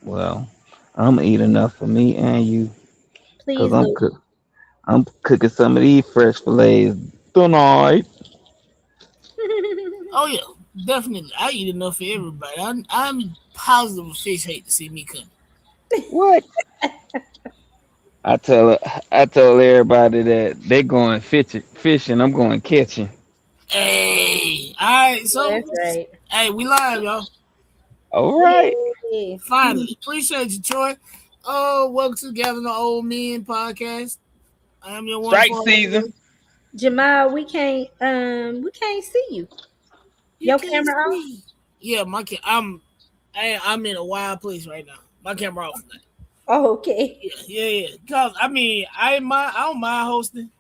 Well, I'm eating enough for me and you, cause Please, Lou. I'm cooking some of these fresh fillets tonight. Oh yeah, definitely. I eat enough for everybody. I'm positive a fish hate to see me coming. What? I tell everybody that they going fishing. I'm going catching. Hey, all right. So, That's right. hey, we live, y'all. All right. Yay. Finally, appreciate you, Troy. Oh, welcome to Gathering the Old Men podcast. I am your Strike wonderful season. host. Jamal, we can't see you. You Your can't camera off? see. Yeah, I'm in a wild place right now. My camera off tonight. Oh, okay. Yeah. Cause I mean, I don't mind hosting.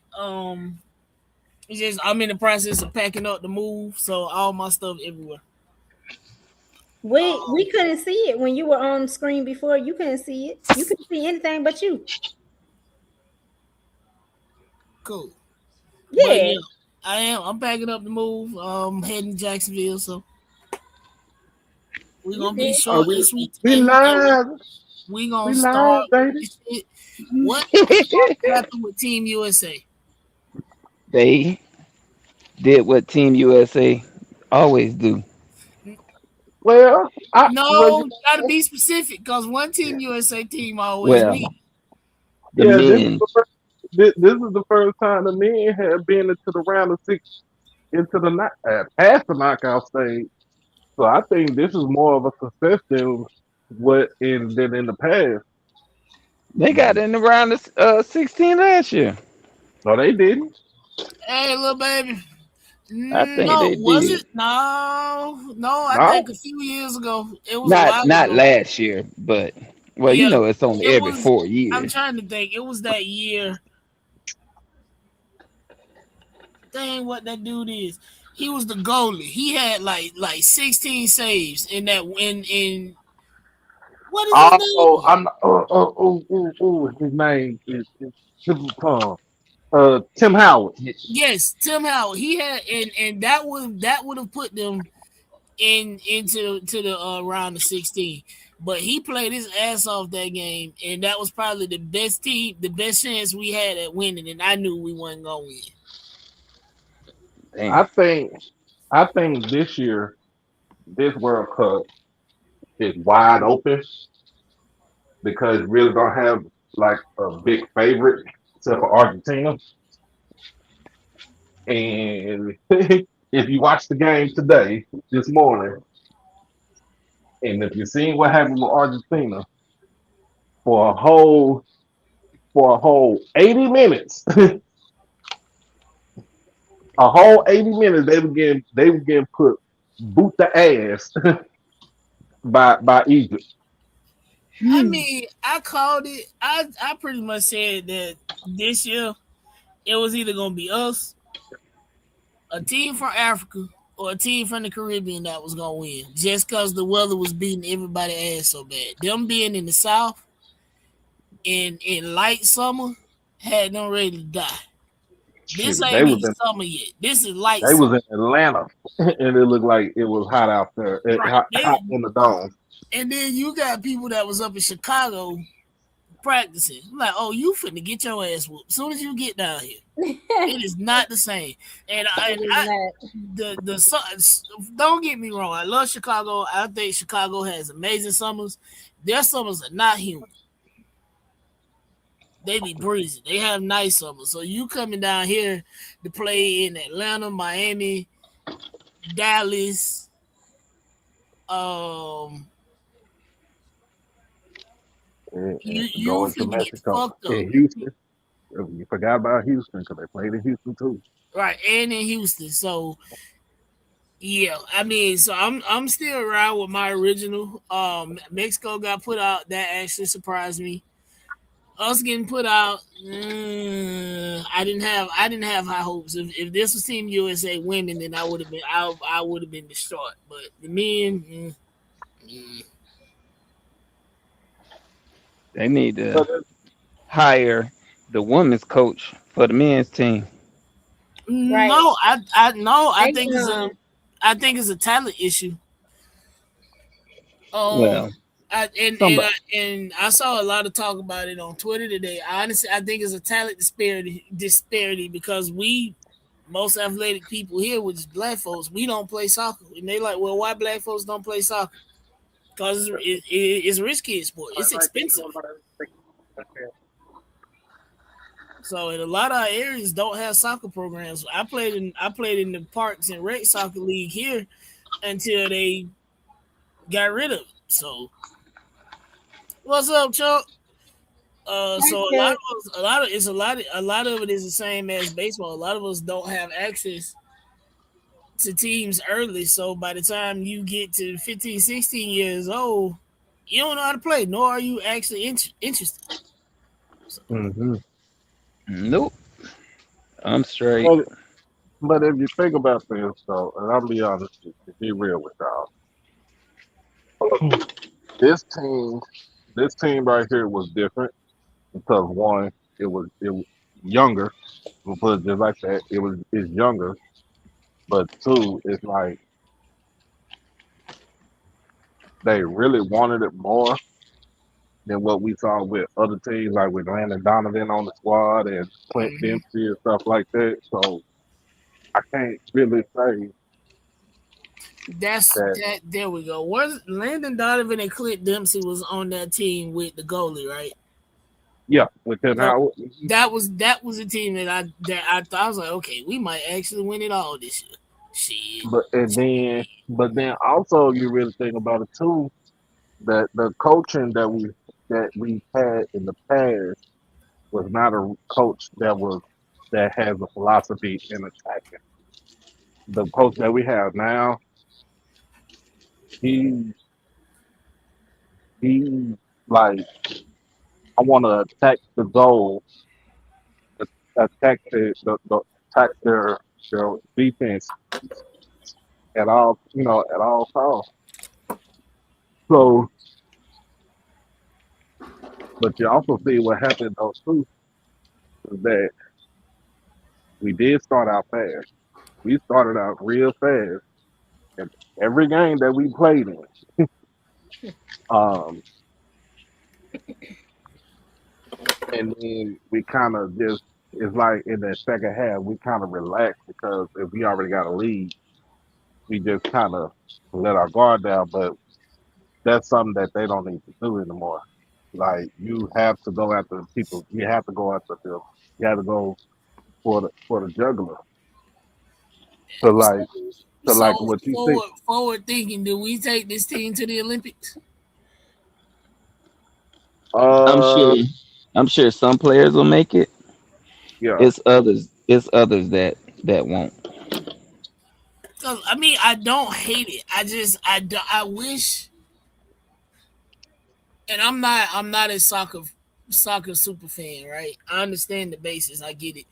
It's just I'm in the process of packing up the move, so all my stuff everywhere. We couldn't see it when you were on screen before. You couldn't see it. You couldn't see anything but you. Cool. But Yeah. yeah, I am. I'm packing up the move. Heading to Jacksonville, so we're You gonna be did. Are short we and sweet we today. live? We gonna We start live, baby. this shit. What happened with Team USA? They did what Team USA always do. Well, I well, No, gotta be specific because one Team USA team always Well, win. the yeah, men. this is the first time the men have been into the round of six, into the past the knockout stage. So I think this is more of a success than in the past. They got in the round of 16 last year. No, they didn't. Hey, little baby. I think No, they was did. it? No. I think No, a few years ago. It was a Not while not ago. last year, but well, Yeah, it's only it every was. 4 years. I'm trying to think. It was that year. Dang, what that dude is. He was the goalie. He had like 16 saves in that in what is his oh, name? I'm his name is Tim Howard. Yes, Tim Howard. He had and that would have put them into the round of 16. But he played his ass off that game, and that was probably the best team, the best chance we had at winning. And I knew we wasn't gonna win. I Damn. think I think this year this World Cup is wide open because really don't have like a big favorite except for Argentina. And if you watch the game today, this morning, and if you've seen what happened with Argentina for a whole 80 minutes, a whole 80 minutes, they were getting put boot the ass by Egypt. I mean, I called it. I pretty much said that this year it was either gonna be us, a team from Africa, or a team from the Caribbean that was gonna win. Just because the weather was beating everybody ass so bad. Them being in the South in light summer had them ready to die. This Shit, ain't even summer yet. This is light they was summer. in Atlanta, and it looked like it was hot out there, Right. hot in the dome. And then you got people that was up in Chicago practicing. I'm like, oh, you finna get your ass whooped as soon as you get down here. It is not the same. And It is not. don't get me wrong. I love Chicago. I think Chicago has amazing summers. Their summers are not humid. They be breezy. They have nice summers. So you coming down here to play in Atlanta, Miami, Dallas, um, And you going to finna get Mexico fucked up. in Houston. You forgot about Houston because they played in Houston too. Right, and in Houston. So yeah, I mean, so I'm still around with my original. Mexico got put out. That actually surprised me. Us getting put out, I didn't have high hopes. If this was Team USA women, then I would have been distraught. But the men, They need to But hire the women's coach for the men's team. Right. no, I no, They gonna I think it's a talent issue. Um, Well, Somebody. And I saw a lot of talk about it on Twitter today. Honestly, I think it's a talent disparity because most athletic people here, which is black folks, we don't play soccer, and they like, well, why black folks don't play soccer? Because it's a rich kid sport. It's expensive. So in a lot of our areas don't have soccer programs. I played in the Parks and Rec Soccer League here until they got rid of it. So what's up, Chuck? So a lot of it is the same as baseball. A lot of us don't have access to teams early. So by the time you get to 15, 16 years old, you don't know how to play, nor are you actually interested. So, Nope. I'm straight. But if you think about this, though, and I'll be honest, to be real with y'all, this team right here was different because one, it was younger. We'll put it just like that. It's younger, but two, it's like they really wanted it more than what we saw with other teams, like with Landon Donovan on the squad and Clint Dempsey and stuff like that. So I can't really say that. There we go. Was Landon Donovan and Clint Dempsey was on that team with the goalie, right? Yeah, within Howard. That was a team that I thought I was like, okay, we might actually win it all this year. Shit. But then also you really think about it too, that the coaching that we had in the past was not a coach that has a philosophy in attacking. The coach that we have now, he like, I want to attack the goal, attack attack their defense at all costs. So, but you also see what happened though too, is that we did start out fast. We started out real fast. And every game that we played in, um, and then we kind of just, it's like in the second half, we kind of relaxed because if we already got a lead, we just kind of let our guard down. But that's something that they don't need to do anymore. Like, you have to go after people. You have to go after them. You have to go for the juggler. So what you think? Forward thinking, do we take this team to the Olympics? I'm sure some players will make it. Yeah. It's others that won't. I mean, I don't hate it. I wish, and I'm not a soccer super fan, right? I understand the basis. I get it.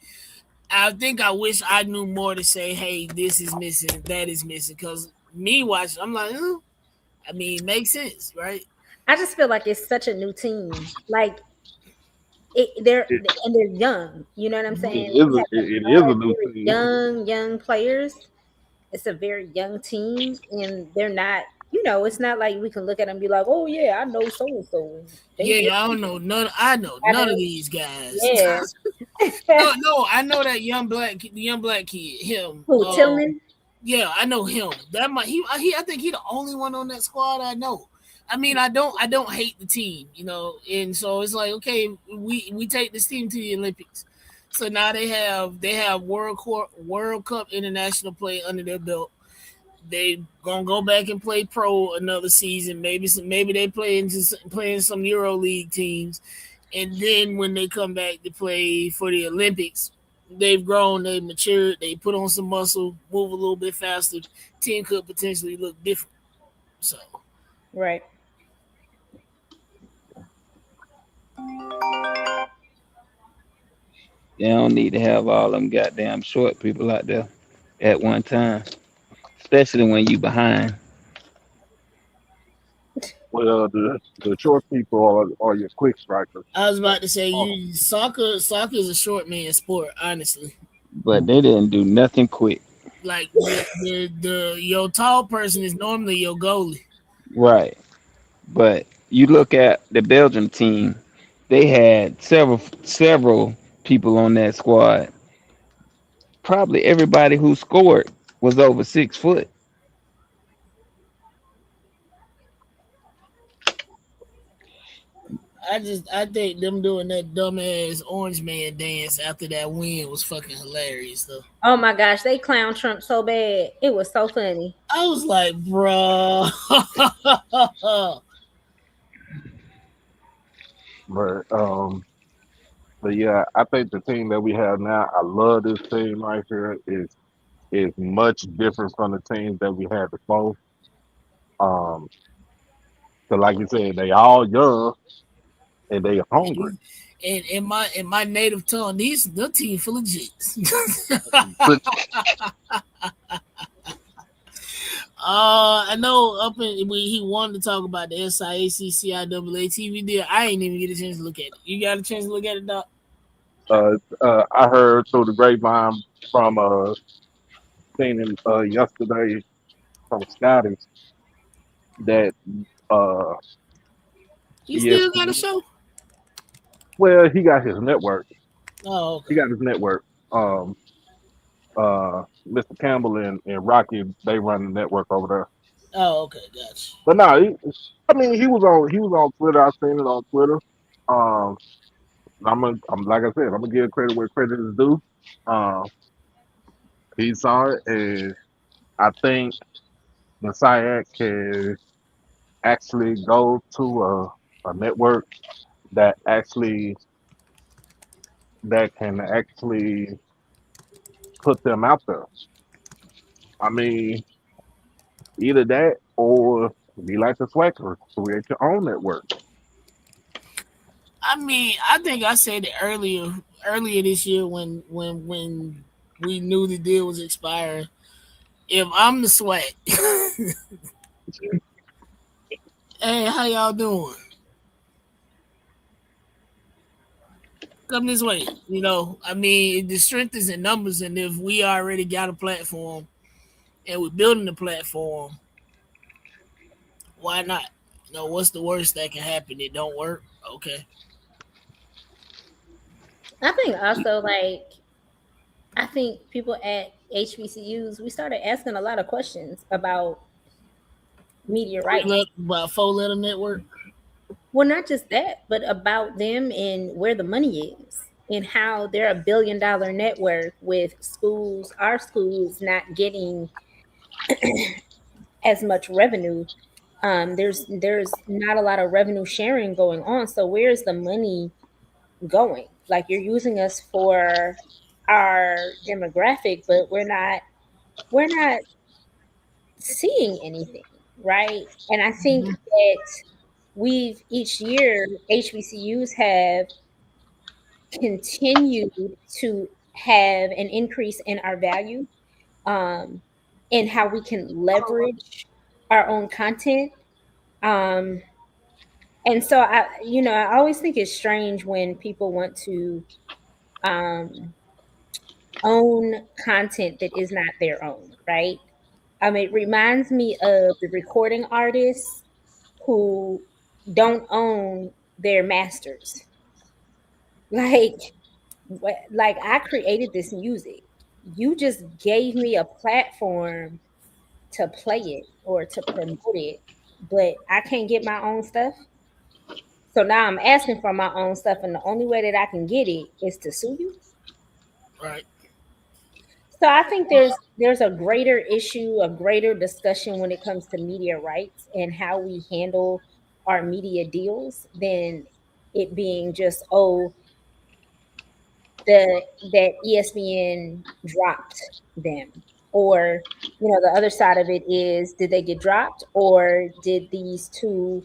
I think I wish I knew more to say, hey, this is missing, that is missing. Because me watching, I'm like, I mean, it makes sense, right? I just feel like it's such a new team. Like, they're young. You know what I'm saying? It is a new team. Young players. It's a very young team, and they're not. It's not like we can look at them and be like, "Oh yeah, I know so and so." Yeah, I don't know none. I know none of these guys. Yeah. no, I know that young black kid. Him. Who, Tillman? Yeah, I know him. I think he's the only one on that squad I know. I mean, I don't hate the team, and so it's like, okay, we take this team to the Olympics. So now they have World Cup international play under their belt. They gonna go back and play pro another season. Maybe they play in some Euro League teams, and then when they come back to play for the Olympics, they've grown, they've matured, they put on some muscle, move a little bit faster. Team could potentially look different. So, right. They don't need to have all them goddamn short people out there at one time, especially when you behind. Well, the short people are your quick strikers. I was about to say, soccer is a short man sport, honestly. But they didn't do nothing quick. Like your tall person is normally your goalie. Right. But You look at the Belgium team; they had several people on that squad. Probably everybody who scored was over 6 foot. I think them doing that dumbass orange man dance after that win was fucking hilarious though. Oh my gosh, they clown Trump so bad. It was so funny. I was like, bruh. But yeah, I think the team that we have now, I love this team right here. Is much different from the teams that we had before. Um, so like you said, they all young and they hungry. And in my native tongue, these the team full of jits. But I know up in when he wanted to talk about the SIAC CIAA TV deal. I ain't even get a chance to look at it. You got a chance to look at it, Doc? I heard through the grapevine from seen him yesterday from Scotty that uh You still got a ESPN, show? well, he got his network. Oh, He okay. got his network. Mr. Campbell and Rocky, they run the network over there. Oh, okay, gotcha. But no, I mean he was on Twitter. I seen it on Twitter. Um, I'm like I said, I'm gonna give credit where credit is due. Um, he saw it, and I think the SIAC can actually go to a network that actually that can actually put them out there. I mean, either that or be like the Swacker, create your own network. I mean, I think I said it earlier this year when we knew the deal was expiring. If I'm the SWAT, hey, how y'all doing? Come this way. I mean, the strength is in numbers, and if we already got a platform and we're building a platform, why not? What's the worst that can happen? It don't work. Okay. I think also I think people at HBCUs we started asking a lot of questions about media rights. About 4 letter network. Well, not just that, but about them and where the money is and how they're $1 billion network with schools, our schools not getting as much revenue. There's not a lot of revenue sharing going on. So where's the money going? Like you're using us for our demographic, but we're not seeing anything, right? And I think that we've each year HBCUs have continued to have an increase in our value, um, and how we can leverage our own content. Um, and so I always think it's strange when people want to um, own content that is not their own, right? It reminds me of the recording artists who don't own their masters. Like, like I created this music. You just gave me a platform to play it or to promote it, but I can't get my own stuff. So now I'm asking for my own stuff, and the only way that I can get it is to sue you. Right. So I think there's a greater issue, a greater discussion when it comes to media rights and how we handle our media deals than it being just that ESPN dropped them. Or, the other side of it is, did they get dropped, or did these two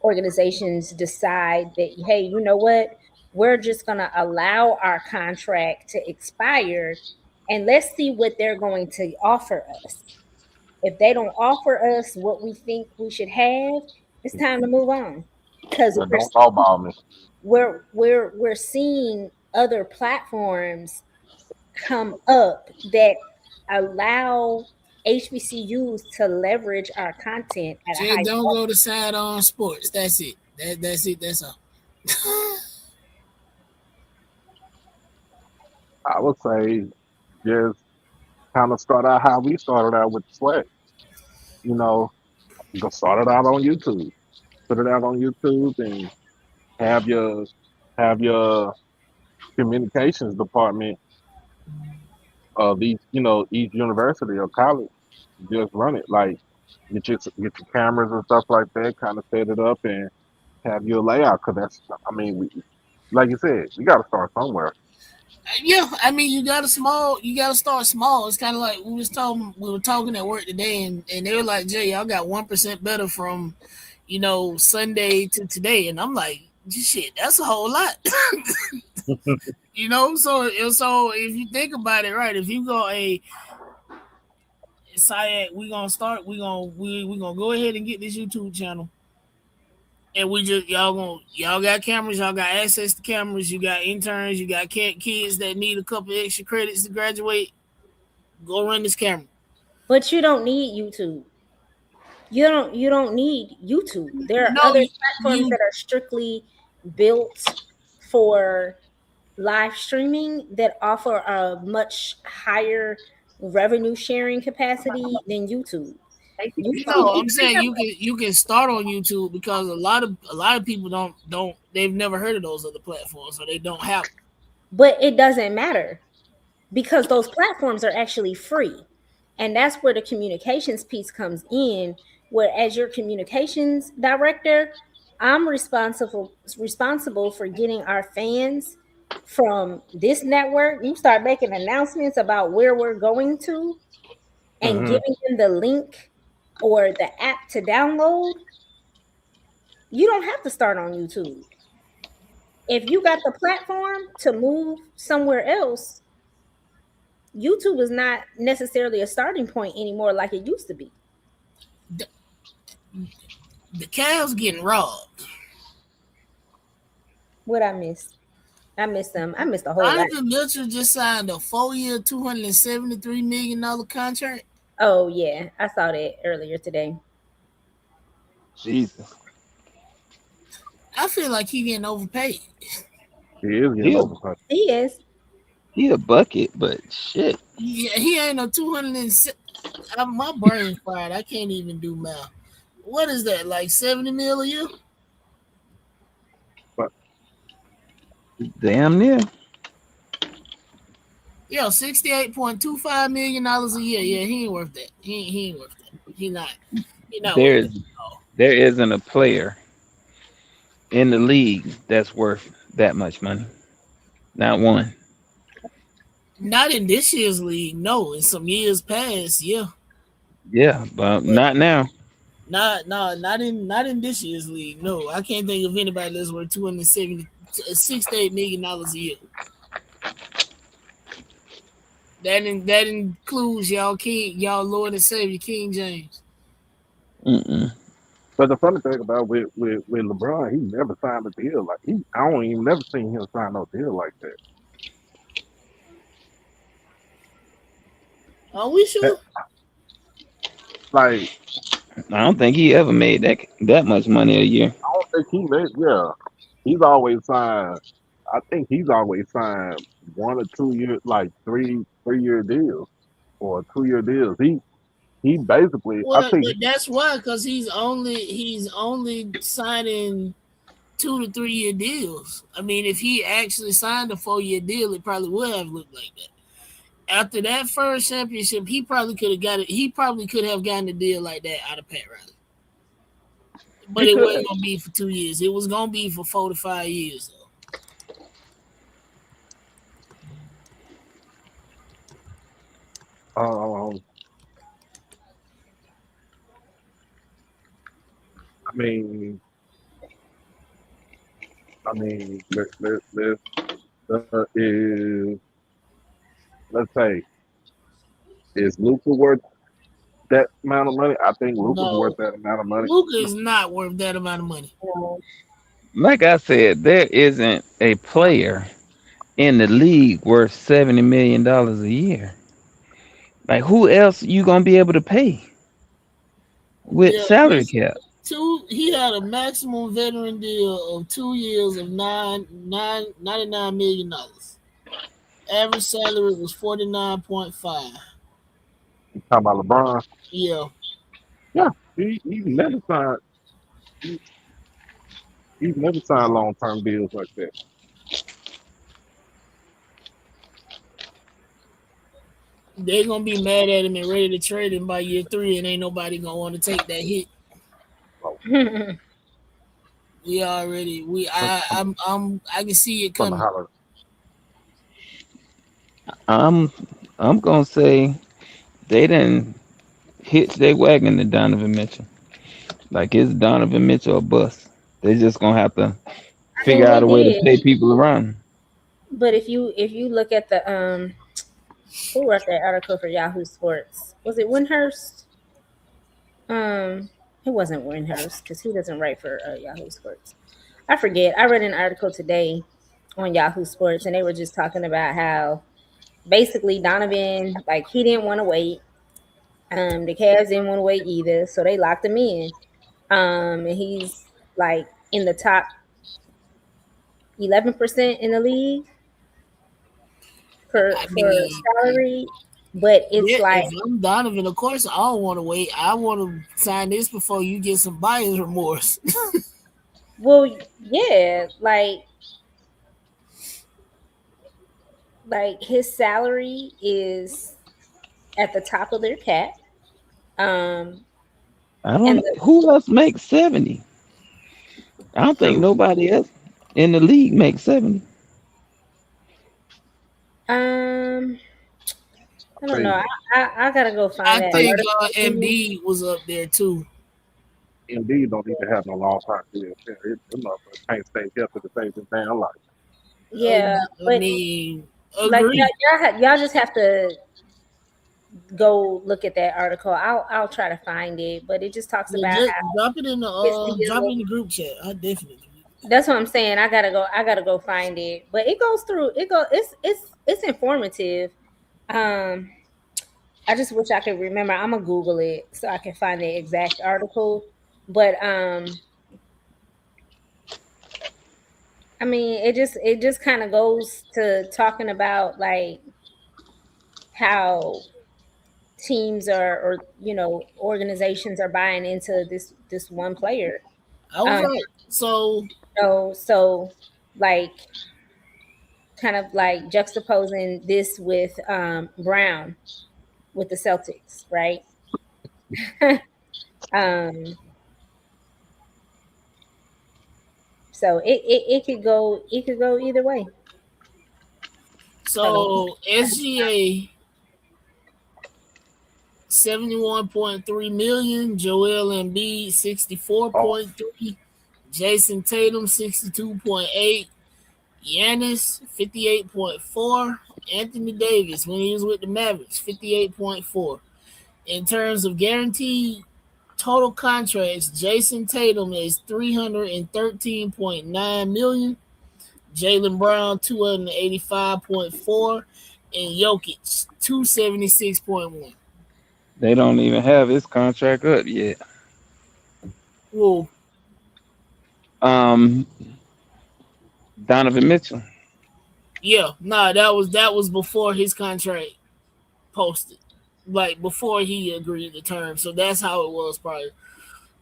organizations decide that, hey, you know what, we're just going to allow our contract to expire and let's see what they're going to offer us. If they don't offer us what we think we should have, it's time to move on. Because But don't talk about me. we're seeing other platforms come up that allow HBCUs to leverage our content at a Just high don't quality. go to side on sports. That's it. That's it. That's all. I would say just kind of start out how we started out with the sweat. You know, go start it out on YouTube. Put it out on YouTube and have your have your communications department of each university or college just run it. Like get your cameras and stuff like that, kind of set it up and have your layout. Cause like you said, we got to start somewhere. Yeah, I mean, you gotta start small. It's kind of like we were talking at work today, and they were like, "Jay, y'all got 1% better from, Sunday to today," and I'm like, "Shit, that's a whole lot." So if you think about it, right? If you go a SIAC, we gonna go ahead and get this YouTube channel, and we just y'all got cameras, y'all got access to cameras, you got interns, you got kids that need a couple extra credits to graduate. Go run this camera. But you don't need YouTube. You don't need YouTube. There are No, other platforms you that are strictly built for live streaming that offer a much higher revenue sharing capacity than YouTube. YouTube, no. you I'm can saying have you can start on YouTube because a lot of people don't they've never heard of those other platforms, so they don't have. but it doesn't matter because those platforms are actually free. And that's where the communications piece comes in, where as your communications director, I'm responsible for getting our fans from this network. You start making announcements about where we're going to and Hmm. giving them the link or the app to download. You don't have to start on YouTube. If you got the platform to move somewhere else, YouTube is not necessarily a starting point anymore like it used to be. The, the Cavs getting robbed. What I missed? I missed them. I missed a whole lot. Donovan Mitchell just signed a 4-year, $273 million contract. Oh yeah, I saw that earlier today. Jesus. I feel like he getting overpaid. He is getting He a, overpaid. He is. he a bucket, but shit. Yeah, he ain't no 200. My brain fried. I can't even do math. What is that? Like 70 mil a year? But Damn near. Yeah, $68.25 million a year. Yeah, he ain't worth that. He ain't worth that. He not. He not worth There's that at all. there isn't a player in the league that's worth that much money. Not one. Not in this year's league. No, in some years past, yeah. Yeah, but But not now. not in this year's league. No, I can't think of anybody that's worth $268 million a year. That includes y'all Lord and Savior King James. Mm-mm. but the funny thing about with LeBron, he never signed a deal like he. I don't even never seen him sign no deal like that. Are we That sure? like I don't think he ever made that much money a year. I don't think he made. Yeah, he's always signed. I think he's always signed 1 or 2 years, like 3 year deals or 2 year deals. He basically, I Well, think, but that's why, because he's only signing 2 to 3 year deals. I mean, if he actually signed a 4 year deal, it probably would have looked like that. After that first championship, he probably could have got it. He probably could have gotten a deal like that out of Pat Riley, but he it could. wasn't gonna be for 2 years. It was gonna be for 4 to 5 years. Though. Um, I mean, is let's say is Luca worth that amount of money? I think Luca's worth No, that amount of money. Luka is not worth that amount of money. Like I said, there isn't a player in the league worth $70 million a year. Like who else you gonna be able to pay with Yeah, salary cap? he had a maximum veteran deal of 2 years of 99 million dollars. Average salary was 49.5. You talking about LeBron? Yeah, Yeah, he never signed. He, he's never signed long term deals like that. they gonna be mad at him and ready to trade him by year 3, and ain't nobody gonna want to take that hit. So We already we I'm, I can see it I'm gonna coming. holler. I'm I'm gonna say they didn't hitch their wagon to Donovan Mitchell. Like it's Donovan Mitchell or bust. They just gonna have to figure And out they a way to did. pay people around. But if you look at the who wrote that article for Yahoo Sports? Was it Windhurst? It wasn't Windhurst because he doesn't write for Yahoo Sports. I forget. I read an article today on Yahoo Sports, and they were just talking about how basically Donovan, like he didn't want to wait. The Cavs didn't want to wait either, so they locked him in. And he's like in the top 11% in the league I for mean, salary, but it's yeah, like, if I'm Donovan, of course I don't want to wait. I want to sign this before you get some buyer's remorse. well, yeah, like his salary is at the top of their cap. Um, I and don't. Who else makes 70? I don't think nobody else in the league makes 70. um, I don't know. Say I gotta go find I that say think article again. Embiid was up there too. Indeed don't even have no long term deal. Them motherfuckers can't stay healthy to save his damn life. Yeah, I but mean, like agree. y'all just have to go look at that article. I'll try to find it, but it just talks Yeah, about just how his drop it deal. in the group chat. I definitely. That's what I'm saying. I gotta go find it. But it goes through it's informative. Um I just wish I could remember. I'm gonna Google it so I can find the exact article. But I mean it just kind of goes to talking about like how teams are or organizations are buying into this one player. I was Um right. So so like kind of like juxtaposing this with Brown with the Celtics, right? um, so it could go either way. Hold on. SGA 71.3 million, Joel Embiid Oh, 64.3, Jason Tatum 62.8, Giannis 58.4, Anthony Davis when he was with the Mavericks 58.4. In terms of guaranteed total contracts, Jason Tatum is 313.9 million, Jalen Brown 285.4, and Jokic 276.1. They don't even have his contract up yet. Well, Um, Donovan Mitchell. yeah, nah, that was before his contract posted, like before he agreed to terms. So that's how it was probably.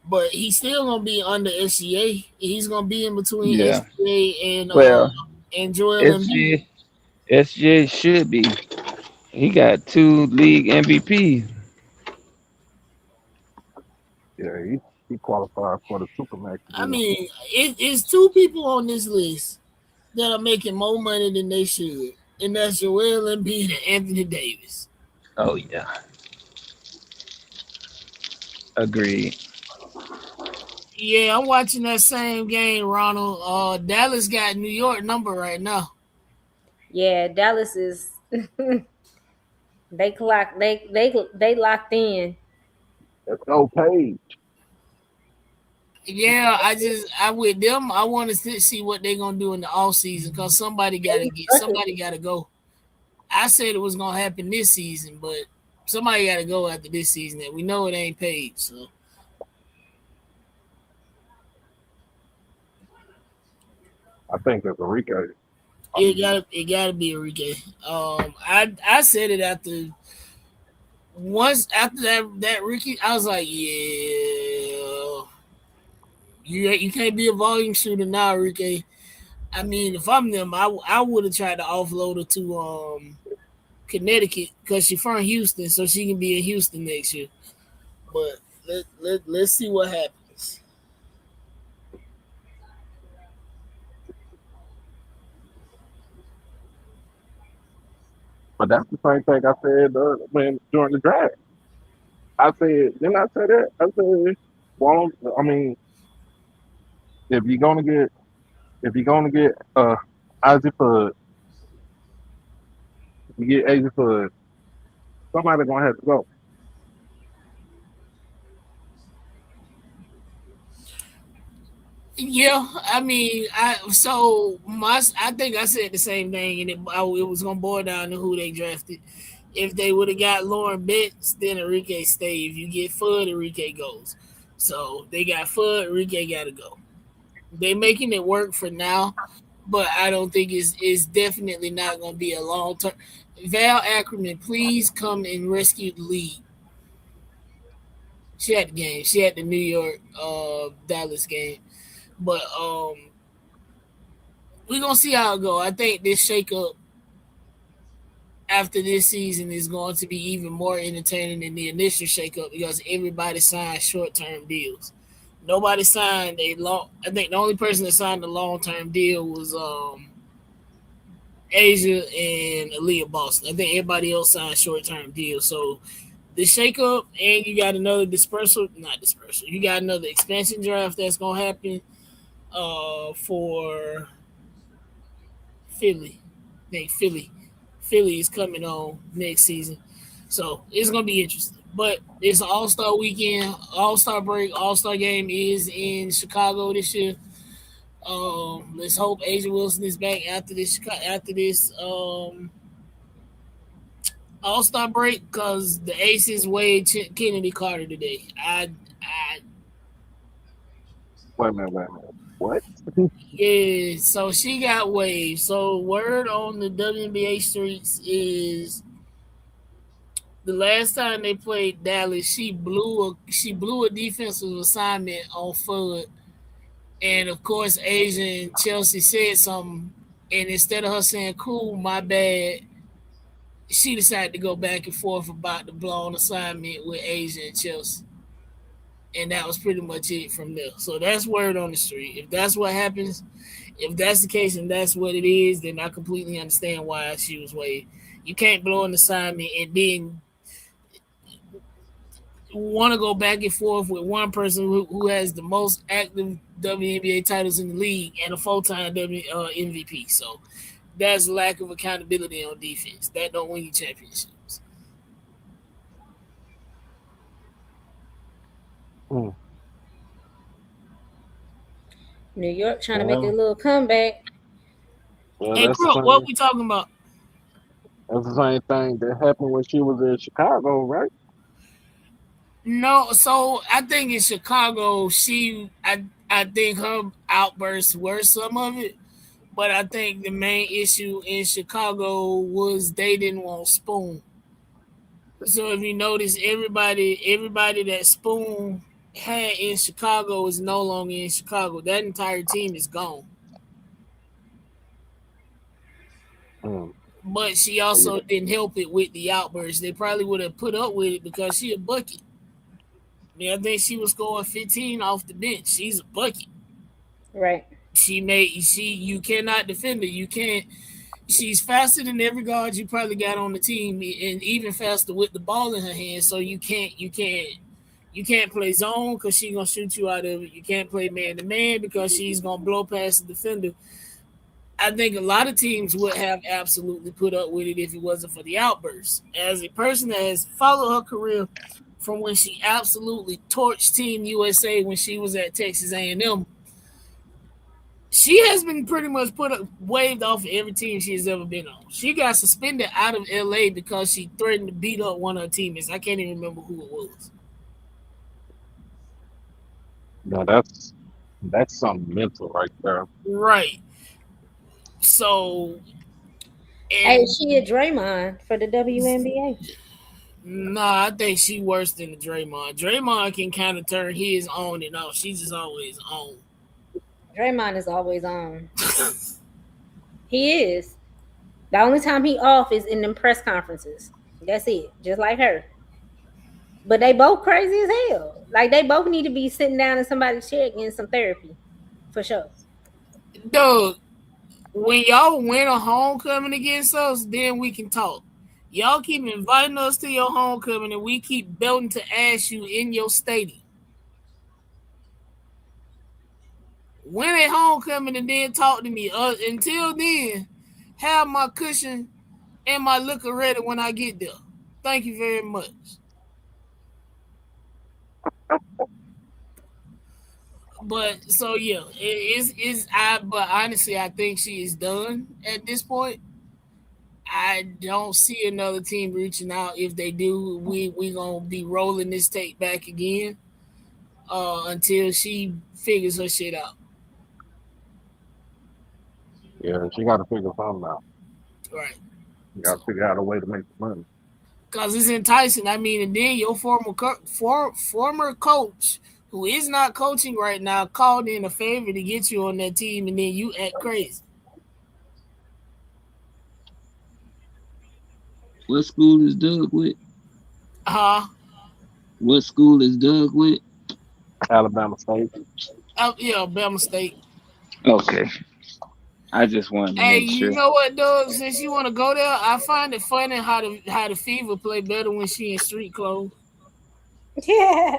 But he's still gonna be under SGA. He's gonna be in between Yeah. SGA Well, and Joel Embiid. SG SGA should be. He got two league MVPs. yeah, he qualified for the Supermax I deal. mean, it's two people on this list that are making more money than they should, and that's Joel Embiid and Anthony Davis. Oh yeah, agreed. Yeah, I'm watching that same game, Ronald. Dallas got New York number right now. Yeah, Dallas is they locked in. That's okay. Yeah, I with them. I want to see what they're gonna do in the off season because They somebody got to go. I said it was gonna happen this season, but Somebody got to go after this season. That we know it ain't paid. So I think that's Enrique. it gotta be Enrique. I said it after once after that Ricky. I was like, yeah, you can't be a volume shooter now, Enrique. I mean, if I'm them, I would have tried to offload her to Connecticut because she's from Houston, so she can be in Houston next year. But let's see what happens. But that's the same thing I said when during the draft. I said, didn't I say that? I said, well, I mean, if you're gonna get if you're gonna get Isaac Hood, if you get Isaac Hood, somebody gonna have to go. Yeah, I mean, I think I said the same thing, and it was gonna boil down to who they drafted. If they would have got Lauren Betts, then Enrique stayed. If you get Fudd, Enrique goes. So they got Fudd, Enrique got to go. They making it work for now, but I don't think it's definitely not going to be a long term. Val Ackerman, please come and rescue the league. She had the game. She had the New York Dallas game, but we're gonna see how it go. I think this shakeup after this season is going to be even more entertaining than the initial shakeup because everybody signed short term deals. Nobody signed a long. I think the only person that signed a long term deal was Asia and Aaliyah Boston. I think everybody else signed short term deals. So the shakeup and you got another dispersal, not dispersal. You got another expansion draft that's gonna happen for Philly. I think Philly is coming on next season. So it's gonna be interesting. But it's an All Star weekend, All Star break, All Star game is in Chicago this year. Let's hope Asia Wilson is back after this All Star break because the Aces Wade Kennedy Carter today. I Wait a minute. What? Yeah, so she got waived. So word on the WNBA streets is the last time they played Dallas, she blew a defensive assignment on Fudd, and of course Asia and Chelsea said something, and instead of her saying "cool, my bad," she decided to go back and forth about the blown assignment with Asia and Chelsea, and that was pretty much it from there. So that's word on the street. If that's what happens, if that's the case and that's what it is, then I completely understand why she was waived. You can't blow an assignment and then want to go back and forth with one person who has the most active WNBA titles in the league and a full-time MVP. So that's lack of accountability on defense. That don't win you championships. Mm. New York trying to make a Well, little comeback. Hey, that's the Crook, what same. we talking about? That's the same thing that happened when she was in Chicago, right? No, so I think in Chicago, I think her outbursts were some of it, but I think the main issue in Chicago was they didn't want Spoon. So if you notice, everybody that Spoon had in Chicago is no longer in Chicago. That entire team is gone. Mm. But she Yeah. also didn't help it with the outbursts. They probably would have put up with it because she a bucket. I mean, I think she was scoring 15 off the bench. She's a bucket. Right. She you cannot defend her. You can't. She's faster than every guard you probably got on the team, and even faster with the ball in her hand. So you can't play zone because she's gonna shoot you out of it. You can't play man to man because she's gonna blow past the defender. I think a lot of teams would have absolutely put up with it if it wasn't for the outbursts. As a person that has followed her career from when she absolutely torched Team USA when she was at Texas A&M, She has been pretty much waived off of every team she's ever been on. She got suspended out of LA because she threatened to beat up one of her teammates. I can't even remember who it was. No, that's something mental right there. Right. So, Hey, and she a Draymond for the WNBA. nah, I think she worse than the Draymond. Draymond can kind of turn his on and off. She's just always on. Draymond is always on. He is. The only time he off is in them press conferences. That's it. Just like her. But they both crazy as hell. Like they both need to be sitting down in somebody's chair getting some therapy. For sure. Dude, when y'all win a homecoming against us, then we can talk. Y'all keep inviting us to your homecoming and we keep belting to ask you in your stadium. Win at homecoming and then talk to me. Until then, have my cushion and my liquor ready when I get there. Thank you very much. But so yeah, but honestly I think she is done at this point. I don't see another team reaching out. If they do, we gonna be rolling this tape back again until she figures her shit out. Yeah, she got to figure something out. Right. You got to figure out a way to make the money. Because it's enticing. I mean, and then your former coach, who is not coaching right now, called in a favor to get you on that team, and then you act crazy. What school is Doug with? What school is Doug with? Alabama State. Yeah, Alabama State. Okay. I just wanted to make sure. You know what, Doug? Since you want to go there, I find it funny how the Fever play better when she in street clothes. Yeah.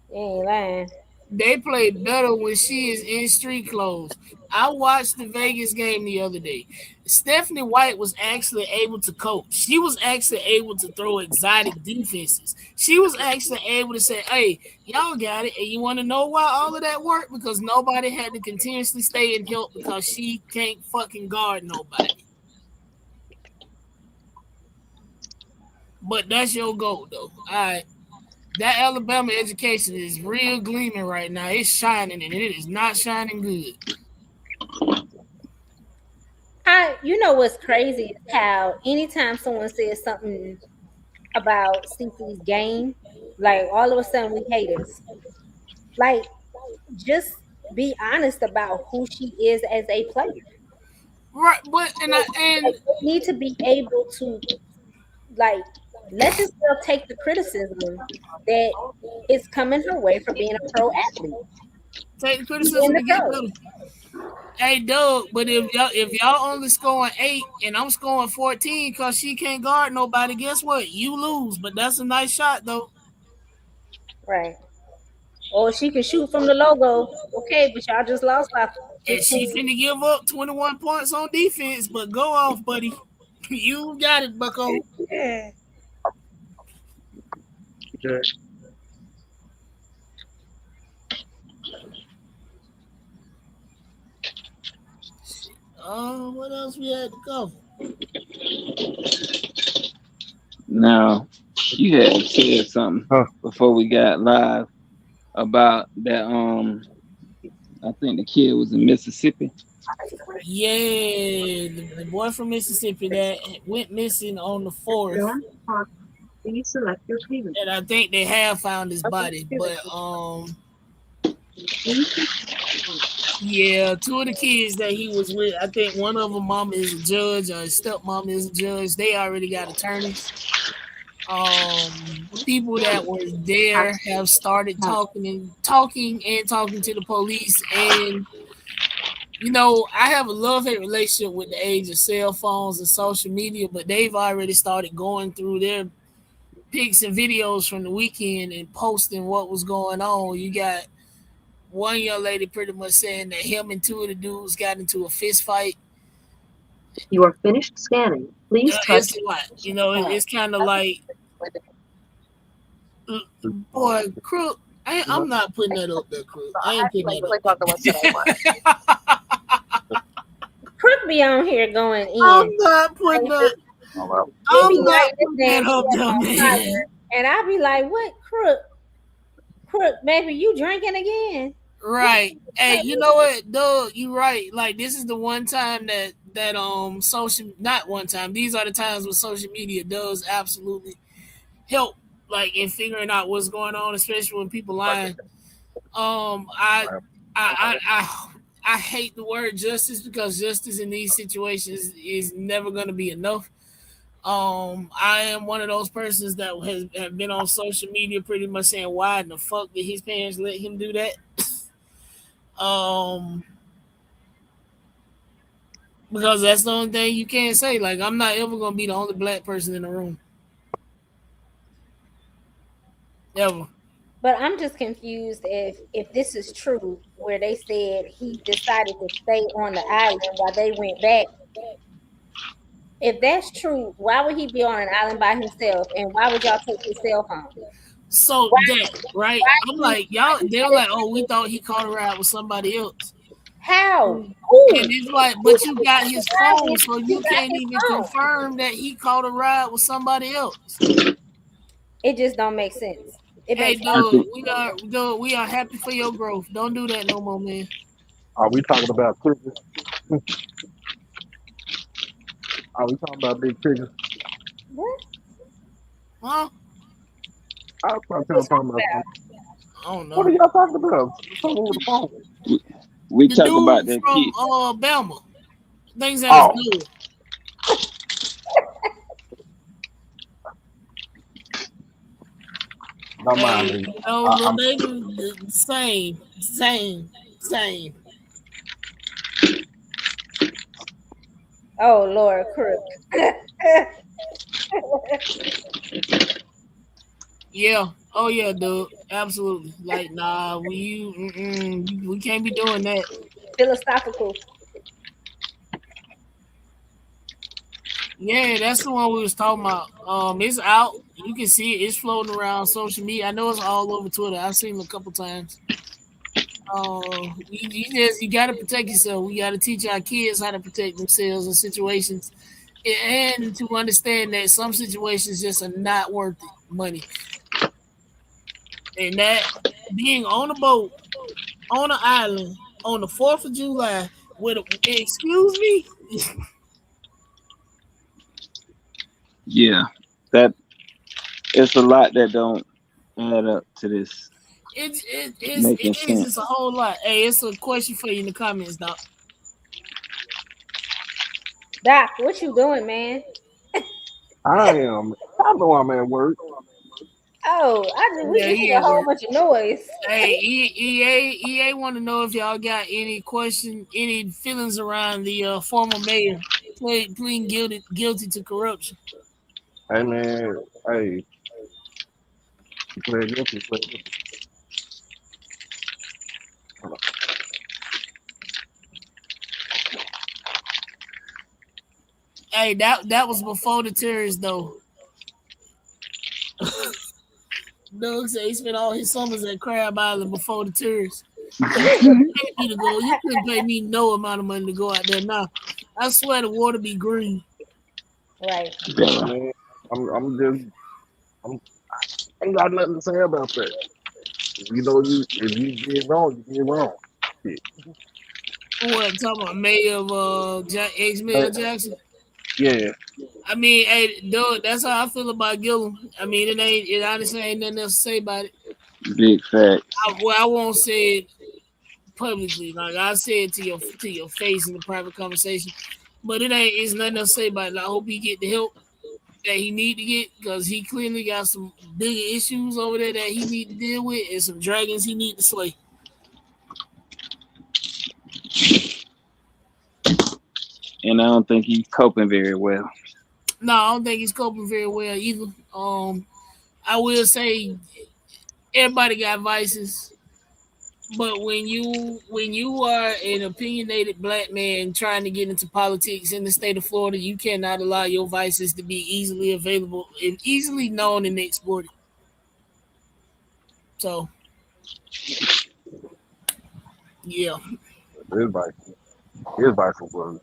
You ain't lying. They play better when she is in street clothes. I watched the Vegas game the other day. Stephanie White was actually able to coach. She was actually able to throw exotic defenses. She was actually able to say, hey, y'all got it. And you want to know why all of that worked? Because nobody had to continuously stay in help because she can't fucking guard nobody. But that's your goal, though. All right. That Alabama education is real gleaming right now. It's shining, and it is not shining good. You know what's crazy is how anytime someone says something about CC's game, like all of a sudden we haters. Like, just be honest about who she is as a player. Right, but and like, they need to be able to like let this girl take the criticism that is coming her way for being a pro athlete. Take the criticism to get better. Hey, Doug, but if y'all only scoring 8 and I'm scoring 14 because she can't guard nobody, guess what? You lose. But that's a nice shot, though. Right. Or she can shoot from the logo. Okay, but y'all just lost by 15. And she finna give up 21 points on defense, but go off, buddy. You got it, bucko. Yeah. Okay. What else we had to cover? Now, you had said something before we got live about that. I think the kid was in Mississippi. Yeah, the boy from Mississippi that went missing on the 4th. Please select your payment. And I think they have found his body, but yeah, 2 of the kids that he was with, I think one of them mama is a judge, or his stepmom is a judge. They already got attorneys. People that were there have started talking to the police, and you know, I have a love-hate relationship with the age of cell phones and social media, but they've already started going through their pics and videos from the weekend and posting what was going on. You got one young lady pretty much saying that him and 2 of the dudes got into a fist fight. You are finished scanning. Please touch. It's a lot. You know, it's kind of like, boy, Crook, I'm not putting that up there, Crook. I ain't putting that Like up. the ones that I want. Crook be on here going I'm in. not putting that. Oh, well. He be I'm not like this putting that damn up shit there, on man. fire. And I be like, what, Crook? Crook, baby, you drinking again? Right. Hey, you know what, Doug? You right. Like this is the one time that social, not one time. These are the times when social media does absolutely help, like in figuring out what's going on, especially when people lying. I I I I hate the word justice because justice in these situations is never going to be enough. I am one of those persons that have been on social media pretty much saying why in the fuck did his parents let him do that? Um, because that's the only thing you can't say. Like I'm not ever gonna be the only black person in the room. Ever. But I'm just confused if this is true, where they said he decided to stay on the island while they went back. If that's true, why would he be on an island by himself? And why would y'all take his cell phone? So that right, I'm like y'all. They're like, oh, we thought he caught a ride with somebody else. How? And Who? it's like, but you got his phone, so you can't even confirm that he caught a ride with somebody else. It just don't make sense. It Hey, makes Doug, we are happy for your growth. Don't do that no more, man. Are we talking about cricket? Are we talking about big cricket? what? Huh? I was talking about something. I don't What are know. y'all talking about? Someone with the phone. We The talk about dude that from kid. Bama. Things that is Oh, good. don't mind Hey, me. no, little I'm baby, same. Oh Lord, Crook. Yeah. Oh yeah, dude. Absolutely. Like, nah, we can't be doing that. Philosophical. Yeah, that's the one we was talking about. It's out. You can see it. It's floating around social media. I know it's all over Twitter. I've seen it a couple times. You got to protect yourself. We got to teach our kids how to protect themselves in situations, and to understand that some situations just are not worth it, money. And that being on a boat, on an island, on the 4th of July, with excuse me, Yeah, that it's a lot that don't add up to this it making is just a sense. whole lot. Hey, it's a question for you in the comments, Doc. Doc, what you doing, man? I am. I know I'm at work. Oh, we Yeah, just he hear a at whole work. bunch of noise. Hey, EA want to know if y'all got any question, any feelings around the former mayor pleading guilty to corruption. Hey man, hey, you play guilty, play guilty. Hey, that was before the terrorists though. Doug said he spent all his summers at Crab Island before the tourists. You couldn't pay me to go. You couldn't pay me no amount of money to go out there. Now, I swear the water be green. Right. Yeah. Man, I'm just, I'm, I ain't got nothing to say about that. If you get wrong, you get wrong. Shit. What talking about Mayor of Hey, Mayor Jackson? yeah, I mean, hey, dude, that's how I feel about Gillum. I mean, it honestly ain't nothing else to say about it. Big facts. I won't say it publicly. Like I say it to your face in the private conversation. But it's nothing else to say about it. I hope he get the help that he need to get because he clearly got some bigger issues over there that he need to deal with and some dragons he need to slay. And I don't think he's coping very well. No, I don't think he's coping very well either. I will say everybody got vices, but when you are an opinionated black man trying to get into politics in the state of Florida, you cannot allow your vices to be easily available and easily known and exported. So Yeah. His advice was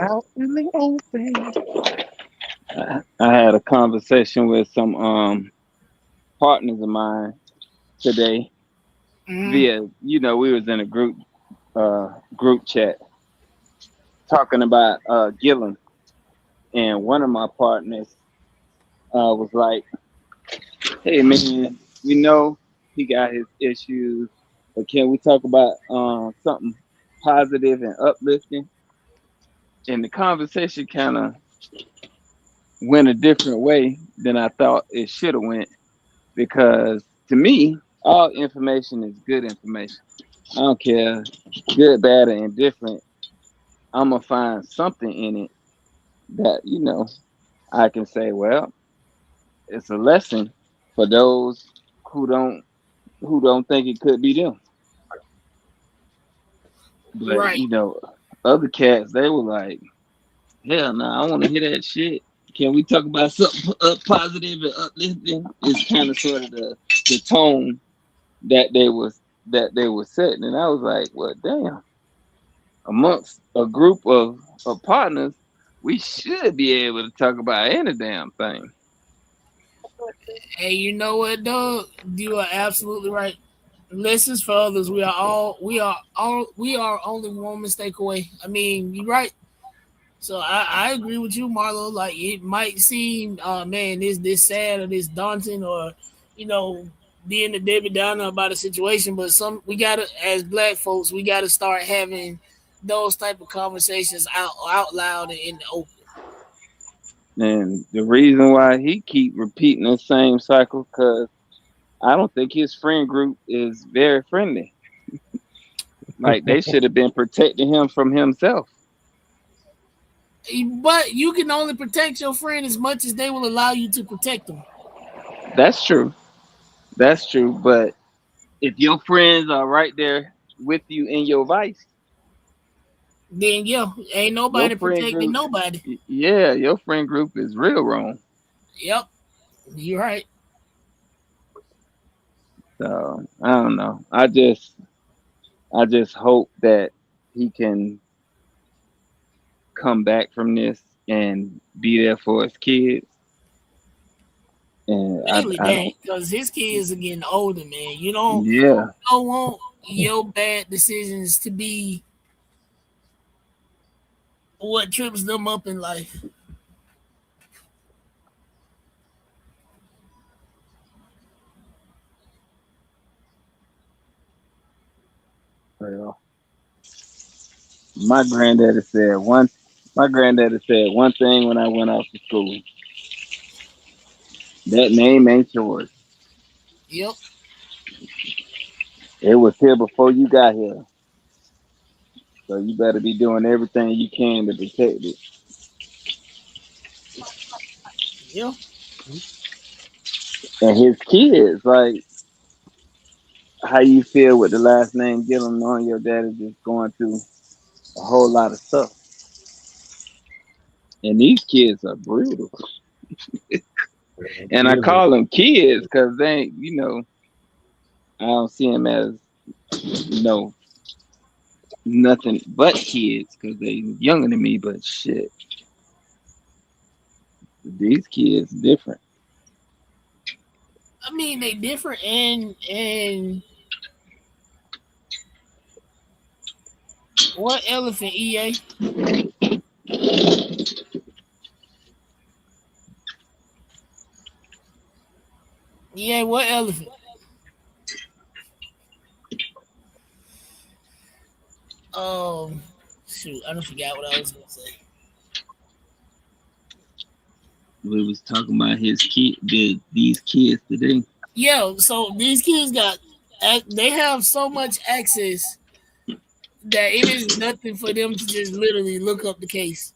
out in the open. I had a conversation with some partners of mine today via, we was in a group chat talking about Gillum, and one of my partners was like, "Hey man, we know he got his issues, but can we talk about something positive and uplifting?" And the conversation kind of went a different way than I thought it should have went, because to me, all information is good information. I don't care, good, bad, or indifferent. I'm gonna find something in it that I can say, well, it's a lesson for those who don't think it could be them. But Right. other cats, they were like, hell no, I want to hear that shit. Can we talk about something positive and uplifting? It's kind of sort of the tone that they were setting, and I was like, well, damn. Amongst a group of partners, we should be able to talk about any damn thing. Hey, you know what, Doug? You are absolutely right. Lessons for others. We are only one mistake away. I mean, you're right. So I agree with you, Marlo. Like it might seem, man, this sad or this daunting or, you know, being the Debbie Downer about a situation, but we gotta, as black folks, we gotta start having those type of conversations out loud and in the open. And the reason why he keep repeating the same cycle, because I don't think his friend group is very friendly. Like they should have been protecting him from himself. But you can only protect your friend as much as they will allow you to protect them. That's true. That's true. But if your friends are right there with you in your vice, Then yeah, ain't your nobody friend protecting group, nobody. yeah, your friend group is real wrong. Yep, you're right. So I don't know. I just hope that he can come back from this and be there for his kids. And Mainly I that, don't. because his kids are getting older, man. Yeah, Don't want your bad decisions to be what trips them up in life. well, my granddaddy said one. My granddaddy said one thing when I went off to school. That name ain't yours. Yep. It was here before you got here. So you better be doing everything you can to protect it. Yeah. And his kids, like, how you feel with the last name Gillum, knowing your daddy just going through a whole lot of stuff. And these kids are brutal. And I call them kids because they ain't, I don't see them as, you know, nothing but kids because they younger than me. But shit, these kids different. I mean, they different and what elephant, EA? EA, what elephant? Um, shoot, I don't forgot what I was gonna say. We was talking about these kids today. Yeah, so these kids they have so much access that it is nothing for them to just literally look up the case.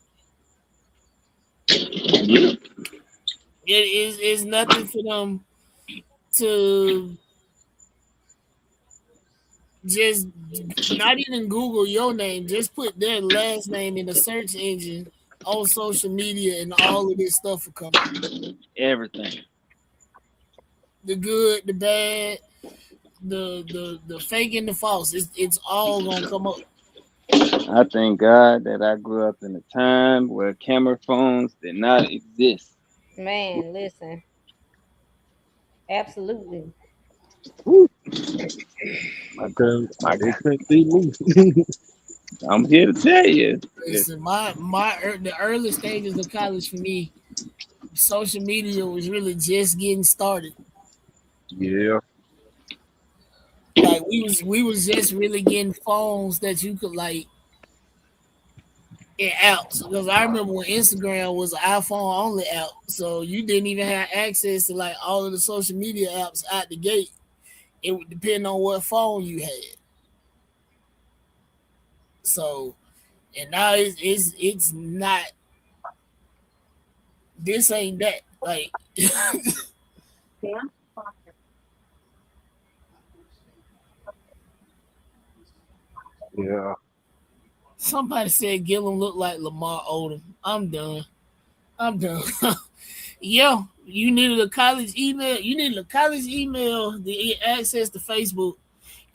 It's nothing for them to just not even Google your name, just put their last name in a search engine on social media and all of this stuff will come up. Everything. the good, the bad, the fake and the false. It's all gonna come up. I thank God that I grew up in a time where camera phones did not exist. Man, listen. Absolutely. Woo. It couldn't be me. I'm here to tell you. Listen, the early stages of college for me, social media was really just getting started. Yeah. Like we was just really getting phones that you could like in apps. Because I remember when Instagram was an iPhone only app, so you didn't even have access to like all of the social media apps out the gate. It would depend on what phone you had. So, and now it's not. This ain't that. Like, Yeah. somebody said Gillum looked like Lamar Odom. I'm done. Yeah, you needed a college email. You needed a college email to get access to Facebook,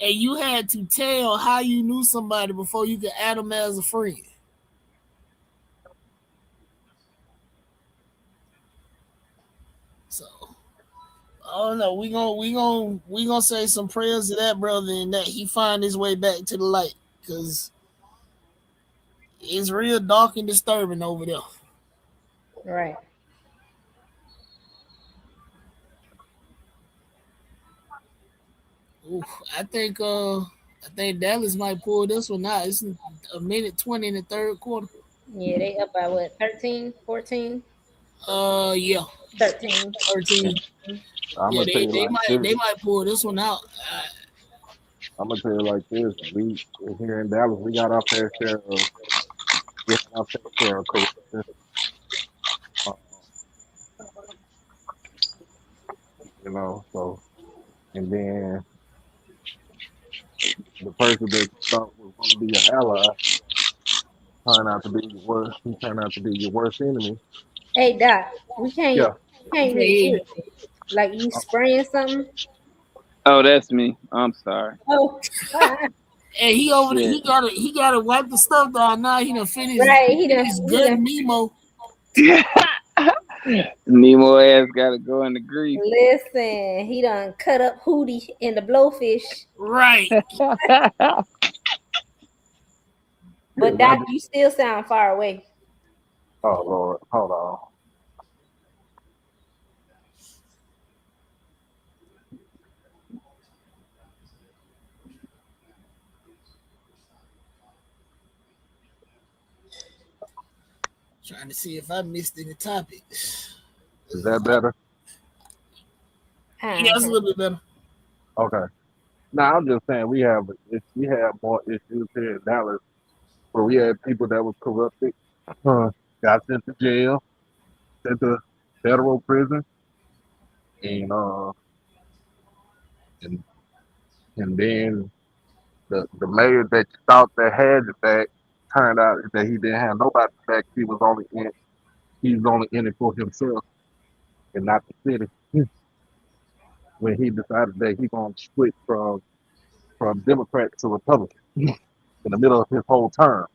and you had to tell how you knew somebody before you could add them as a friend. So I don't know. We gonna say some prayers to that brother and that he find his way back to the light, because it's real dark and disturbing over there. Right. Ooh, I think Dallas might pull this one out. It's a minute 20 in the third quarter. Yeah, they up by what, 13, 14, Yeah, 13. 13. I'm Yeah, gonna tell you like they this. might pull this one out. I'm gonna tell you like this. We here in Dallas, we got our fair share of corruption. Uh, so and then the person that you thought was gonna be your ally turned out to be your worst. He turned out to be your worst enemy. Hey Doc, we can't Yeah. really hear you. Like you spraying something. Oh, that's me. I'm sorry. Oh, And he over there, Shit. he gotta wipe the stuff down. Now he done finished right. his good Mimo. Nemo ass gotta go in the grease. Listen, he done cut up Hootie in the blowfish. Right. But Doc, you still sound far away. Oh Lord, hold on. Trying to see if I missed any topics. Is that better? Yeah, it's a little bit better. Okay. Now I'm just saying we have more issues here in Dallas where we had people that was corrupted, got sent to jail, sent to federal prison, and and and then the mayor that you thought that had the back turned out that he didn't have nobody back. He's only in it for himself and not the city. When he decided that he gonna switch from Democrat to Republican in the middle of his whole term.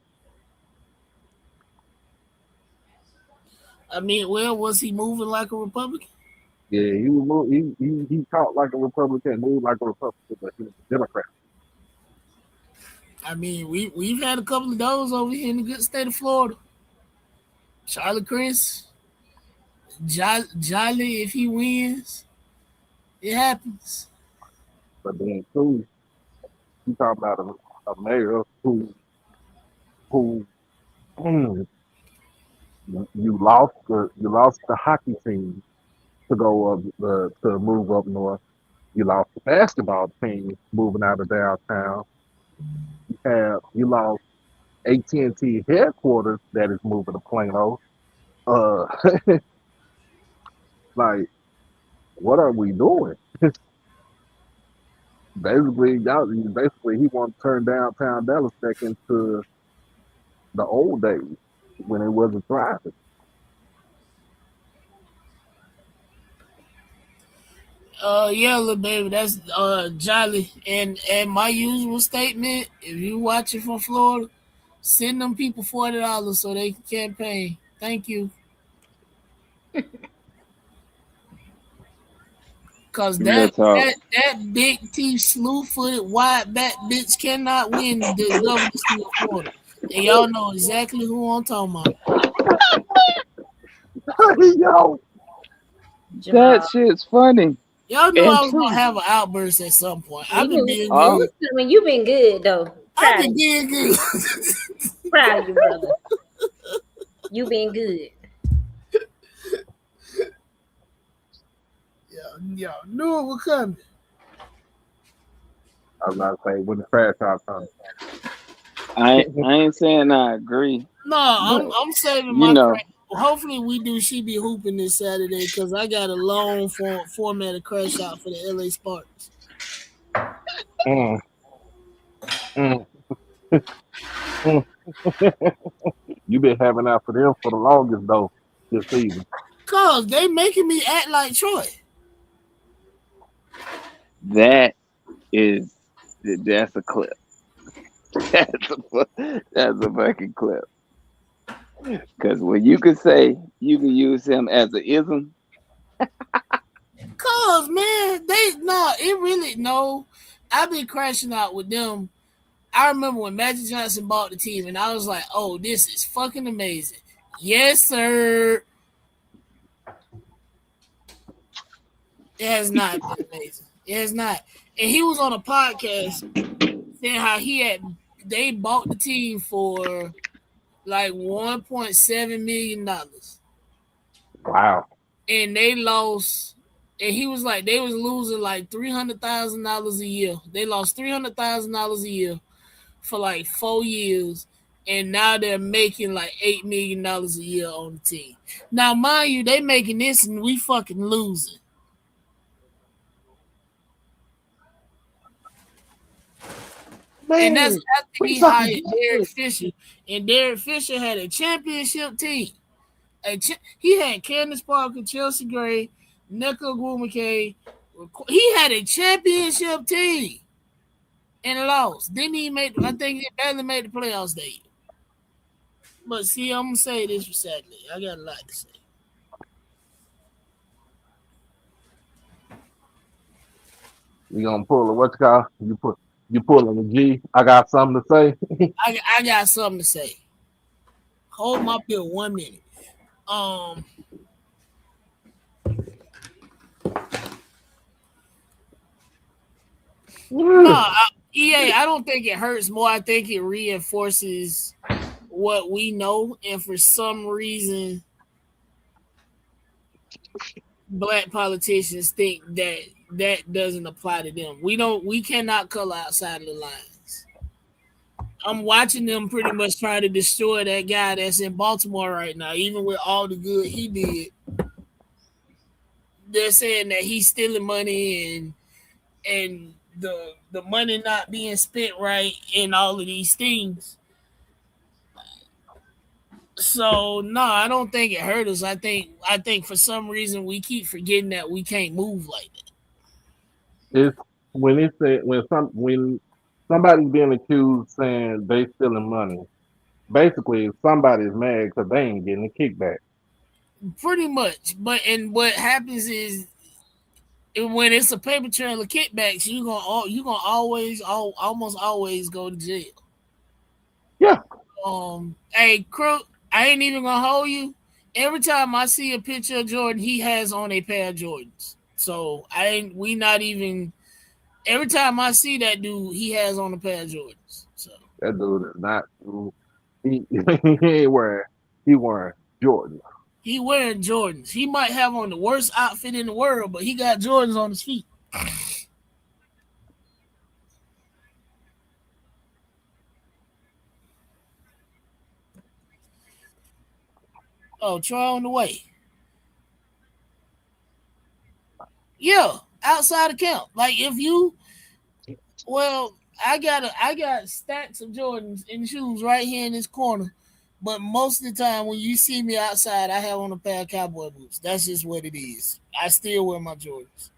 I mean, well, was he moving like a Republican? Yeah, he talked like a Republican, moved like a Republican, but he was a Democrat. I mean, we've had a couple of those over here in the good state of Florida. Charlie Chris, Jolly, if he wins, it happens. But then too, you talk about a mayor who you lost the hockey team to go up to move up north. You lost the basketball team moving out of downtown. You lost AT&T headquarters that is moving to Plano. Uh, like, what are we doing? Basically, he wants to turn downtown Dallas back into the old days when it wasn't thriving. Yeah, little baby, that's Jolly. And my usual statement: if you watching from Florida, send them people $40 so they can campaign. Thank you. Cause Real talk. that big teeth, slew footed, wide back bitch cannot win the governorcy of Florida. And y'all know exactly who I'm talking about. Yo, Jamal, That shit's funny Y'all knew and I was gonna true. have an outburst at some point. you I've been been being Uh, good. you've been good though. I've Proud of been you. being good. Proud of you, brother. You been good. Y'all knew it was coming. I was about to say when the crash out comes. I ain't saying I agree, No, but I'm saving you my know, crack. Hopefully we do She Be Hooping this Saturday because I got a long formatted crash out for the LA Spartans. Mm, mm, mm. You been having that for them for the longest though this season. Cause they making me act like Troy. that is that's a clip. That's a fucking clip. Because when you can say you can use him as an ism, Cause man, it really no. I've been crashing out with them. I remember when Magic Johnson bought the team, and I was like, "Oh, this is fucking amazing." Yes, sir. It has not been amazing. It has not. And he was on a podcast saying how they bought the team for like $1.7 million, Wow. and they lost. And he was like, they was losing like $300,000 a year. They lost $300,000 a year for like 4 years, and now they're making like $8 million a year on the team. Now, mind you, they making this and we fucking losing. And that's Man, after we he fucking hired Derek Fisher, and Derek Fisher had a championship team. He had Candace Parker, Chelsea Gray, Nicole Gumake. He had a championship team and lost. Didn't he make? I think he barely made the playoffs that year. But see, I'm gonna say this for Saturday. I got a lot to say. you gonna pull a what you call? You pulling a G. I got something to say. I got something to say. Hold my bill 1 minute. Um, no, EA. I don't think it hurts more. I think it reinforces what we know, and for some reason, black politicians think that that doesn't apply to them. We cannot color outside of the lines. I'm watching them pretty much try to destroy that guy that's in Baltimore right now, even with all the good he did. They're saying that he's stealing money and the money not being spent right and all of these things. So no, I don't think it hurt us. I think for some reason we keep forgetting that we can't move like that. It's when somebody's being accused saying they stealing money. Basically, somebody's mad because they ain't getting a kickback. Pretty much. But and what happens is when it's a paper trail of kickbacks, you gonna almost always go to jail. Yeah, Hey, Crook, I ain't even gonna hold you. Every time I see a picture of Jordan, he has on a pair of Jordans. So I ain't we not even every time I see that dude, he has on a pair of Jordans. So that dude is not. He ain't wearing. He wearing Jordan. he wearing Jordans. He might have on the worst outfit in the world, but he got Jordans on his feet. Oh, Troy on the way. Yeah, outside of camp. Like if you well, I got stacks of Jordans in shoes right here in this corner. But most of the time when you see me outside, I have on a pair of cowboy boots. That's just what it is. I still wear my Jordans.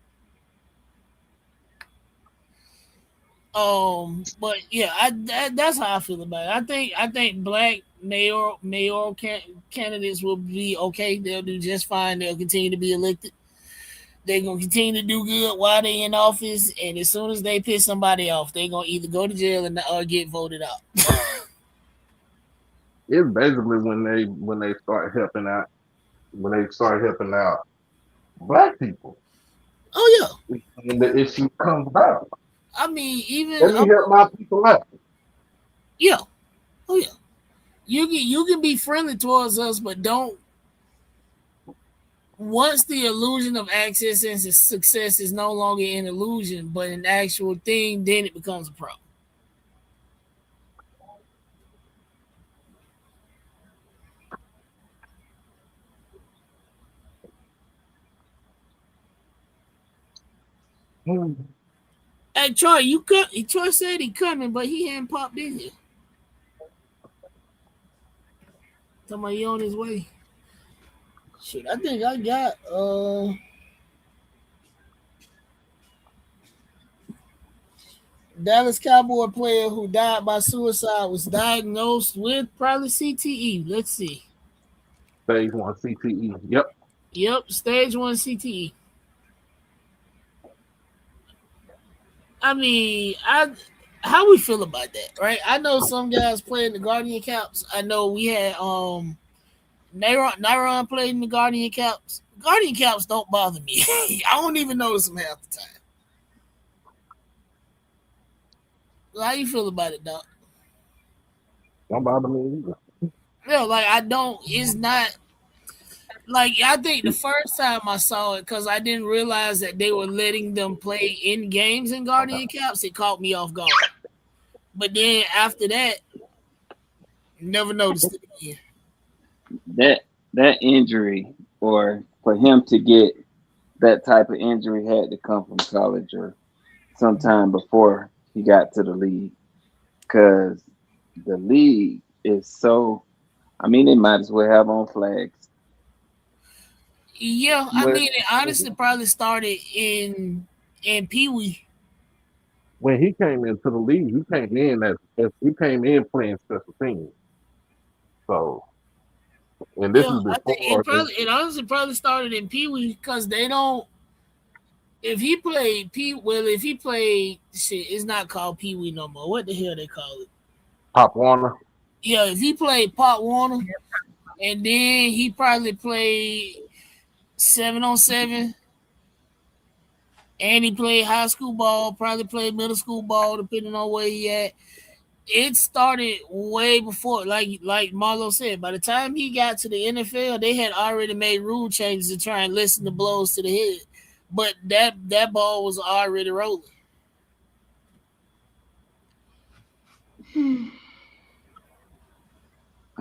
But yeah, that's how I feel about it. I think black mayoral candidates will be okay. They'll do just fine. They'll continue to be elected. They're gonna continue to do good while they're in office, and as soon as they piss somebody off, they're gonna either go to jail or get voted out. It's basically when they start helping out black people. Oh yeah, And the issue comes about. I mean even Let me help my people out. yeah, oh yeah. You can be friendly towards us, but don't. Once the illusion of access and success is no longer an illusion, but an actual thing, then it becomes a problem. Hey Troy, Troy said he coming, but he hadn't popped in here. Talking about he on his way. Shit, I think I got Dallas Cowboy player who died by suicide was diagnosed with probably CTE. Let's see. Stage 1 CTE. Yep, stage 1 CTE. I mean, how we feel about that, right? I know some guys play in the Guardian Caps. I know we had Nyron played in the Guardian Caps. Guardian Caps don't bother me. I don't even notice them half the time. How you feel about it, Doc? Don't bother me either. Yeah, like I don't. It's not like I think the first time I saw it because I didn't realize that they were letting them play in games in Guardian Caps. It caught me off guard. But then after that, never noticed it again. That injury, or for him to get that type of injury, had to come from college or sometime before he got to the league, because the league is so. I mean, they might as well have on flags. Yeah, I mean, it honestly probably started in Pee Wee. When he came into the league, he came in playing special teams. So, and this is I think it honestly probably started in Pee Wee because they don't. If he played shit, it's not called Pee Wee no more. What the hell they call it? Pop Warner. Yeah, if he played Pop Warner, and then he probably played 7-on-7, and he played high school ball, probably played middle school ball, depending on where he at. It started way before, like Marlo said. By the time he got to the NFL, they had already made rule changes to try and lessen the blows to the head. But that ball was already rolling.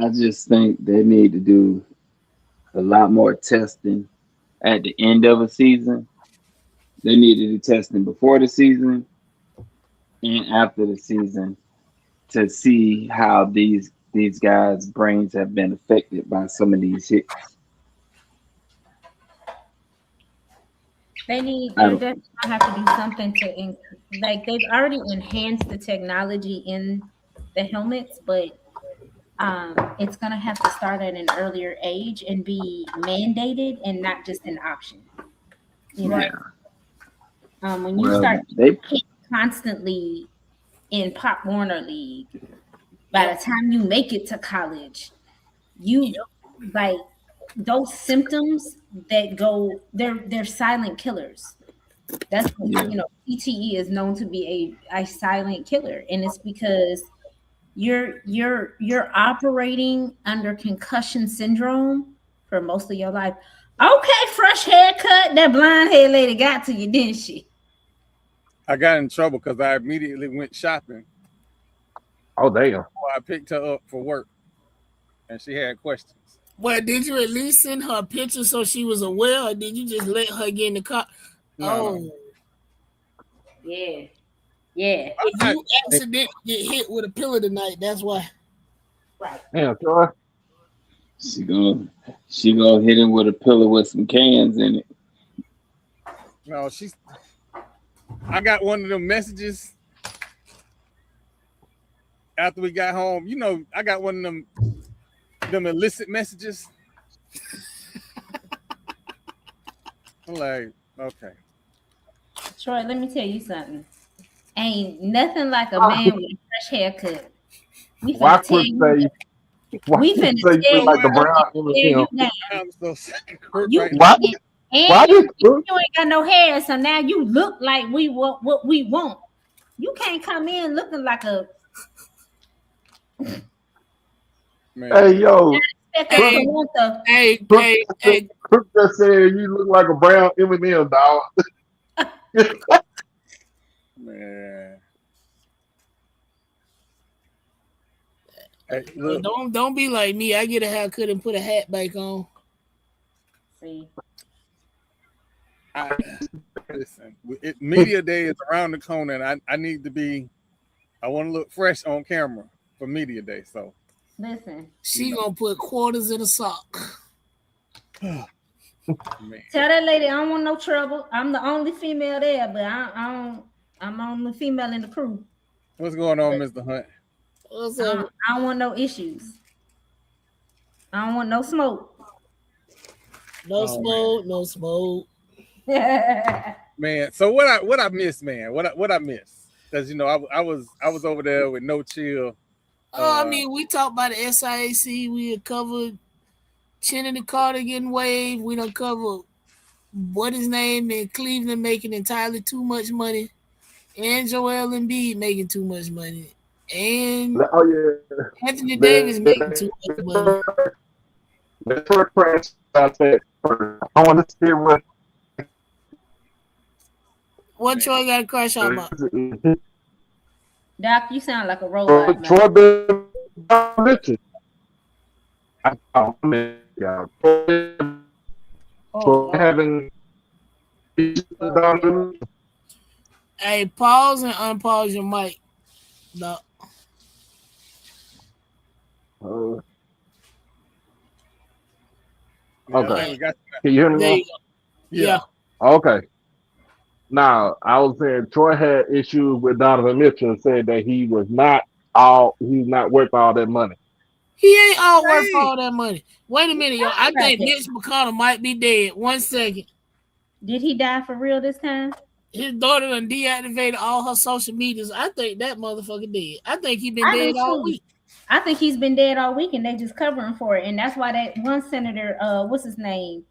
I just think they need to do a lot more testing at the end of a season. They need to do testing before the season and after the season to see how these guys' brains have been affected by some of these hits. They're definitely gonna have to do something to like they've already enhanced the technology in the helmets, but it's gonna have to start at an earlier age and be mandated and not just an option. You know, when you start constantly in Pop Warner League, by the time you make it to college, you like those symptoms that go, they're silent killers. That's PTE is known to be a silent killer, and it's because you're operating under concussion syndrome for most of your life. Okay, fresh haircut. That blonde hair lady got to you, didn't she? I got in trouble because I immediately went shopping. Oh, damn. I picked her up for work, and she had questions. Well, did you at least send her a picture so she was aware, or did you just let her get in the car? No. Yeah. If you accidentally get hit with a pillow tonight, that's why. Right. Damn, Troy. She gonna hit him with a pillow with some cans in it. No, I got one of them messages after we got home, you know, I got one of them illicit messages. I'm like, okay. Troy, let me tell you something. Ain't nothing like a man with a fresh haircut. We Why finna tell quick you. say? Why We quick finna say you tell look like the you. brown Tear you M&M? down. I'm so sick of You right now. Why? and Why you, you? you ain't got no hair, so now you look like we want what we want. You can't come in looking like a Man. Hey yo, Hey, Samantha. hey. Crook just said you look like a brown M&M, dog. Man. Hey, look, Don't be like me. I get a haircut and put a hat back on. See, listen, media day is around the corner, and I need to be. I want to look fresh on camera for media day. So listen. She gonna put quarters in a sock. man. Tell that lady I don't want no trouble. I'm the only female there, but I'm the only female in the crew. What's going on, Mr. Hunt? What's I up? don't want no issues. I don't want no smoke. No smoke, no smoke. Man, so what I missed, man? What I missed? Because you know I was over there with No Chill. I mean, we talked about the SIAC. We had covered Chin in the Carter getting waived. We done covered what his name in Cleveland making entirely too much money, and Joel Embiid making too much money, and Anthony Davis making too much money. The short press I said first. I want to see What Troy got to crash out about? Doc, you sound like a robot. Troy been Richard. Troy having. Hey, pause and unpause your mic. No. Okay. Can you hear me now? Yeah. Okay. Now, I was saying Troy had issues with Donovan Mitchell and said that he's not worth all that money. He ain't all worth all that money. Wait a minute, yo. I think Mitch McConnell might be dead. 1 second. Did he die for real this time? His daughter done deactivated all her social medias. I think that motherfucker dead. I think he been dead all week. I think he's been dead all week and they just covering for it. And that's why that one senator, what's his name?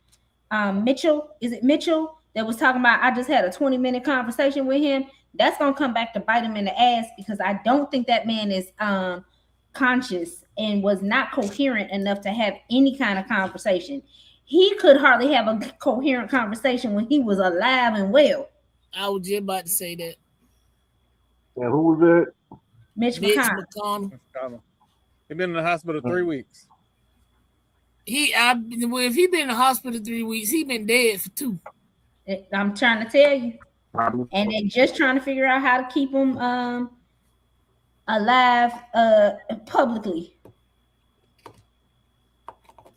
Mitchell, is it Mitchell, that was talking about, I just had a 20-minute conversation with him. That's gonna come back to bite him in the ass because I don't think that man is conscious and was not coherent enough to have any kind of conversation. He could hardly have a coherent conversation when he was alive and well. I was just about to say that. And who was it? Mitch McConnell. He been in the hospital 3 weeks. If he been in the hospital 3 weeks, he been dead for 2. I'm trying to tell you. And they're just trying to figure out how to keep him alive publicly.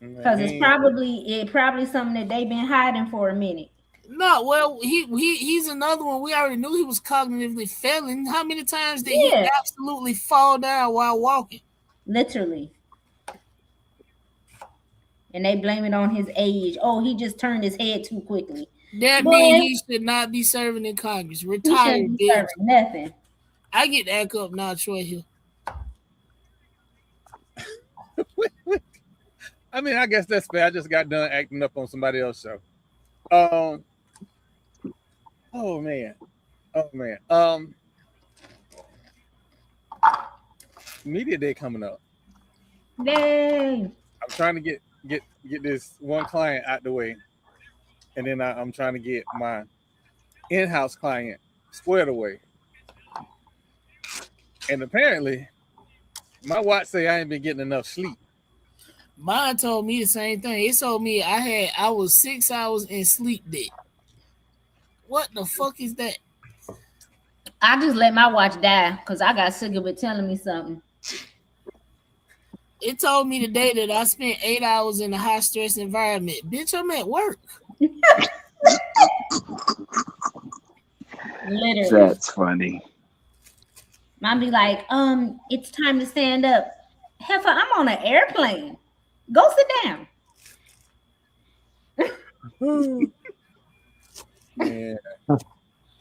Because it's probably something that they've been hiding for a minute. No, well, he's another one. We already knew he was cognitively failing. How many times did he absolutely fall down while walking? Literally. And they blame it on his age. Oh, he just turned his head too quickly. That means he should not be serving in Congress. Retired, bitch. Nothing. I get that up now, Troy Hill. I mean, I guess that's fair. I just got done acting up on somebody else's show. Oh man. Media day coming up. Yay. I'm trying to get this one client out the way, and then I'm trying to get my in-house client squared away. And apparently, my watch say I ain't been getting enough sleep. Mine told me the same thing. It told me I was 6 hours in sleep debt. What the fuck is that? I just let my watch die because I got sick of it telling me something. It told me today that I spent 8 hours in a high stress environment. Bitch, I'm at work. Literally. That's funny. Mom be like, it's time to stand up. Heifer, I'm on an airplane. Go sit down. Man.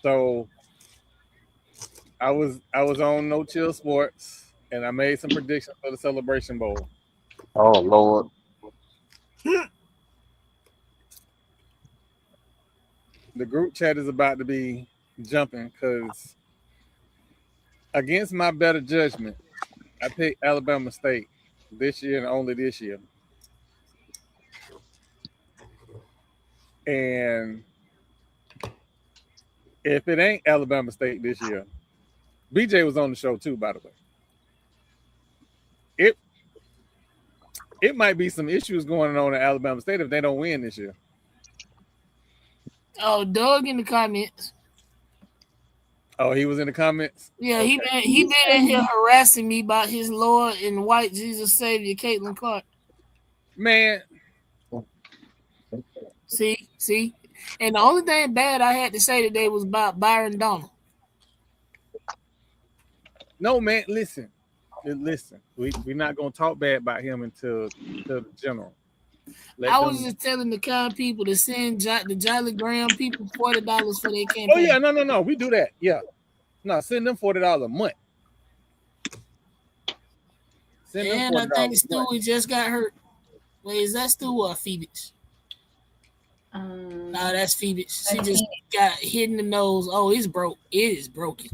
So I was on No Chill Sports, and I made some predictions for the Celebration Bowl. Oh Lord. The group chat is about to be jumping because, against my better judgment, I picked Alabama State this year and only this year. And if it ain't Alabama State this year, BJ was on the show too, by the way. It might be some issues going on at Alabama State if they don't win this year. Oh, Doug in the comments. Oh, he was in the comments? Yeah, he been in here harassing me about his Lord and white Jesus Savior, Caitlin Clark. Man. See? And the only thing bad I had to say today was about Byron Donald. No, man, listen. We're not going to talk bad about him until the general. I was just telling the kind people to send the Jolly Graham people $40 for their campaign. Oh, yeah, no. We do that. Yeah. No, send them $40 a month. And I think Stewie just got hurt. Wait, is that Stewie or Phoebus? No, that's Phoebus. She just got hit in the nose. Oh, it's broke. It is broken.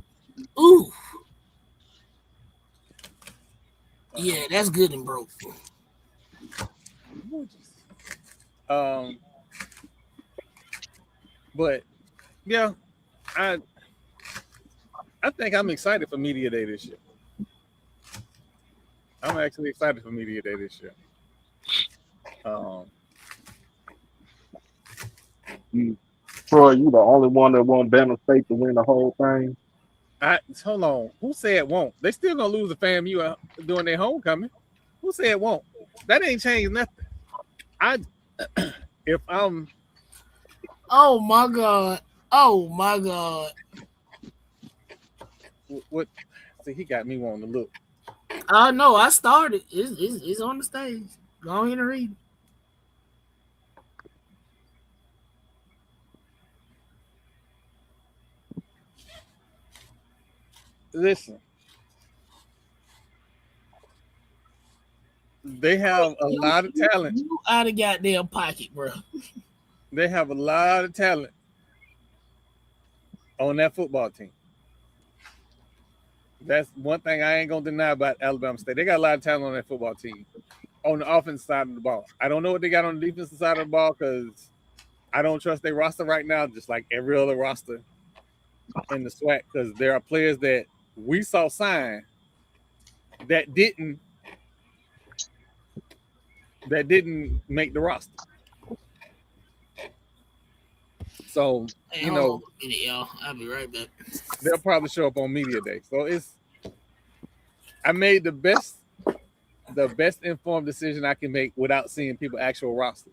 Ooh. Yeah, that's good and broke. But yeah, I think I'm excited for Media Day this year. I'm actually excited for Media Day this year. Troy, you the only one that want Bama State to win the whole thing. Hold on. Who said it won't? They still gonna lose the FAMU during their homecoming. Who said it won't? That ain't changed nothing. Oh my God. What? See, he got me wanting to look. No, I started. It's on the stage. Go ahead and read. Listen, they have a lot of talent. You out of goddamn pocket, bro. They have a lot of talent on that football team. That's one thing I ain't gonna deny about Alabama State. They got a lot of talent on that football team on the offensive side of the ball. I don't know what they got on the defensive side of the ball because I don't trust their roster right now, just like every other roster in the SWAC, because there are players that we saw sign that didn't make the roster. So, hey, hold on a minute, y'all. I'll be right back. They'll probably show up on Media Day. So I made the best informed decision I can make without seeing people actual rosters.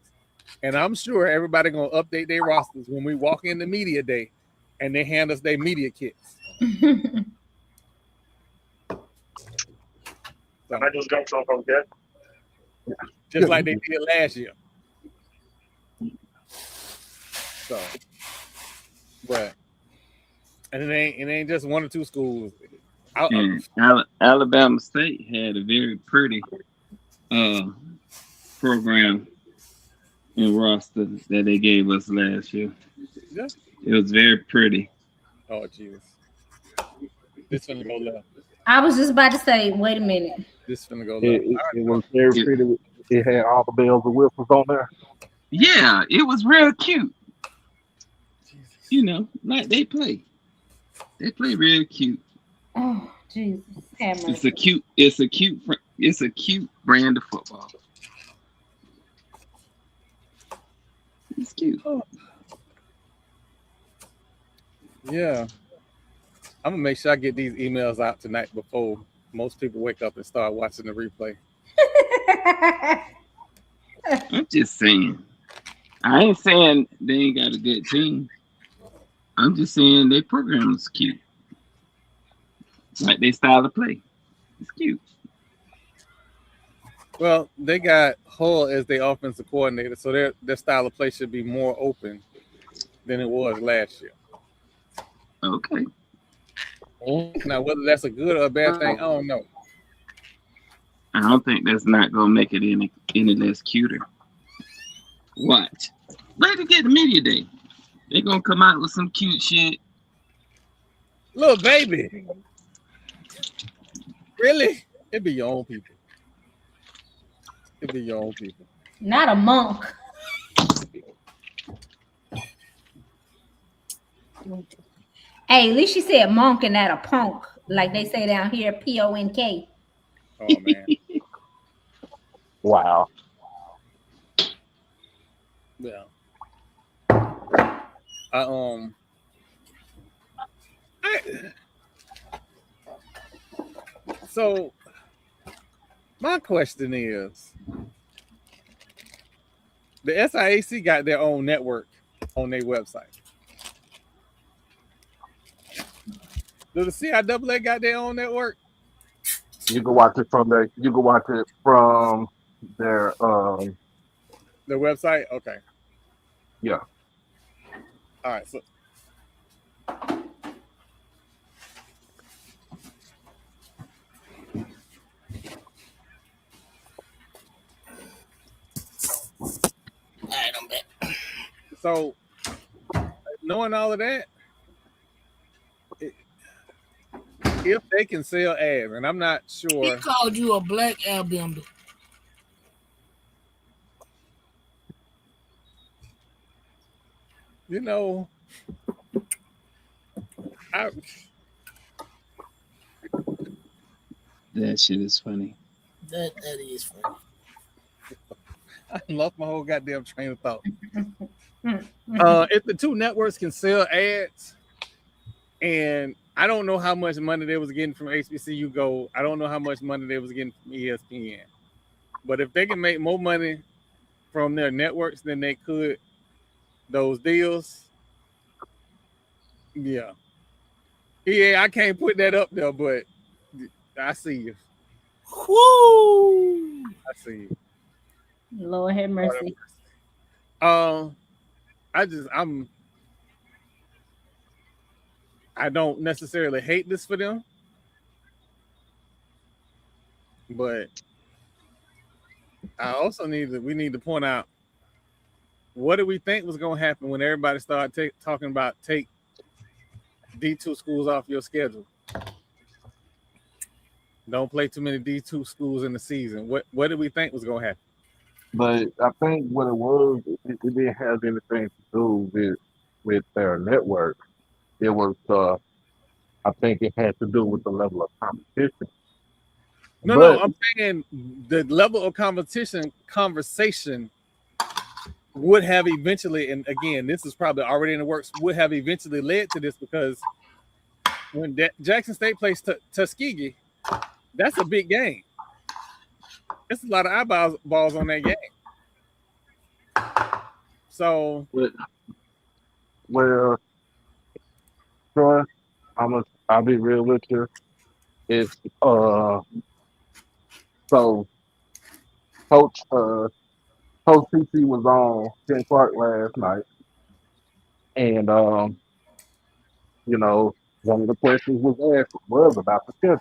And I'm sure everybody gonna update their rosters when we walk into Media Day and they hand us their media kits. So, I just got some from that. Just like they did last year. So, but and it ain't just one or two schools. Alabama State had a very pretty program and roster that they gave us last year. Yeah. It was very pretty. Oh Jesus! This finna go left. I was just about to say, wait a minute. This finna go left. It was very pretty. It had all the bells and whistles on there. Yeah, it was real cute. Jesus. You know, like they play real cute. Oh Jesus! It's a cute brand of football. It's cute. Oh. Yeah. I'm gonna make sure I get these emails out tonight before most people wake up and start watching the replay. I'm just saying. I ain't saying they ain't got a good team. I'm just saying their program is cute. Like their style of play. It's cute. Well, they got Hull as their offensive coordinator, so their style of play should be more open than it was last year. Okay. Now, whether that's a good or a bad thing, I don't know. I don't think that's not gonna make it any less cuter. Watch. Let it get the media day. They're gonna come out with some cute shit. Little baby. Really? It be your own people. It be your own people. Not a monk. Hey, at least she said monk and not a punk, like they say down here, PONK. Oh man. Wow. Yeah. So my question is, the SIAC got their own network on their website. Do the CIAA got their own network? You can watch it from their The website? Okay. Yeah. All right. So Alright, I'm back. So knowing all of that, if they can sell ads, and I'm not sure. He called you a black airbender. You know, That shit is funny. That is funny. I lost my whole goddamn train of thought. If the two networks can sell ads, and I don't know how much money they was getting from HBCU Go, I don't know how much money they was getting from ESPN, but if they can make more money from their networks than they could those deals, yeah, I can't put that up there, but I see you. Woo! I see you. Lord have mercy. I don't necessarily hate this for them, but I also we need to point out, what do we think was going to happen when everybody started talking about take D2 schools off your schedule? Don't play too many D2 schools in the season. What did we think was going to happen? But I think what it was, it didn't have anything to do with their network. It was, I think it had to do with the level of competition. No, I'm saying the level of conversation would have eventually, and again, this is probably already in the works, would have eventually led to this, because when Jackson State plays Tuskegee, that's a big game. It's a lot of eyeballs on that game. So, well, Troy, I'll be real with you. It's so Coach CC was on Ken Clark last night, and you know, one of the questions was asked was about the schedule,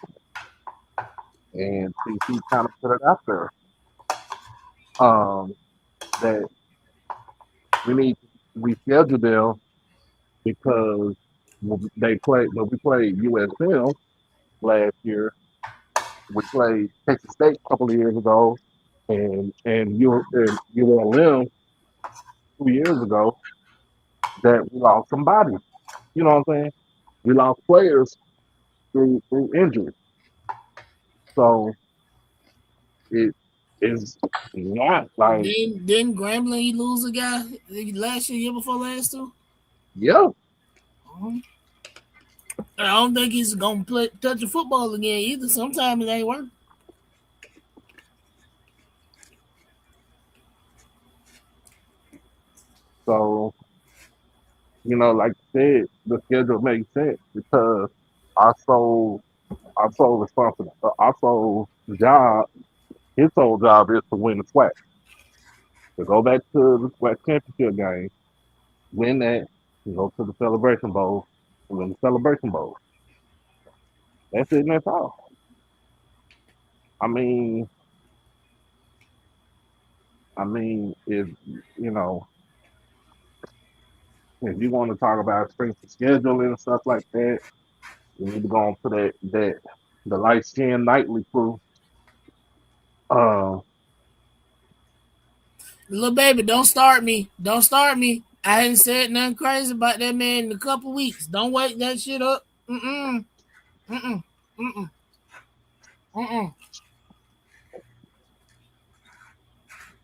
and CC kind of put it out there that we scheduled them because when we played USM last year, we played Texas State a couple of years ago, and ULM 2 years ago, that we lost somebody. You know what I'm saying? We lost players through injury. So it is not like. Didn't Grambling lose a guy last year before last too? Yeah. I don't think he's gonna touch a football again either. Sometimes it ain't work. So, like I said, the schedule makes sense because I sold Our sole responsibility, our sole job, his sole job is to win the SWAC. To go back to the SWAC championship game, win that, and go to the Celebration Bowl, and win the Celebration Bowl. That's it, and that's all. I mean, if you know, if you want to talk about strength of schedule and stuff like that, you need to go on to that the light skin nightly crew. Little baby, don't start me. Don't start me. I hadn't said nothing crazy about that man in a couple weeks. Don't wake that shit up. Mm-mm. Mm-mm. Mm-mm. Mm-mm.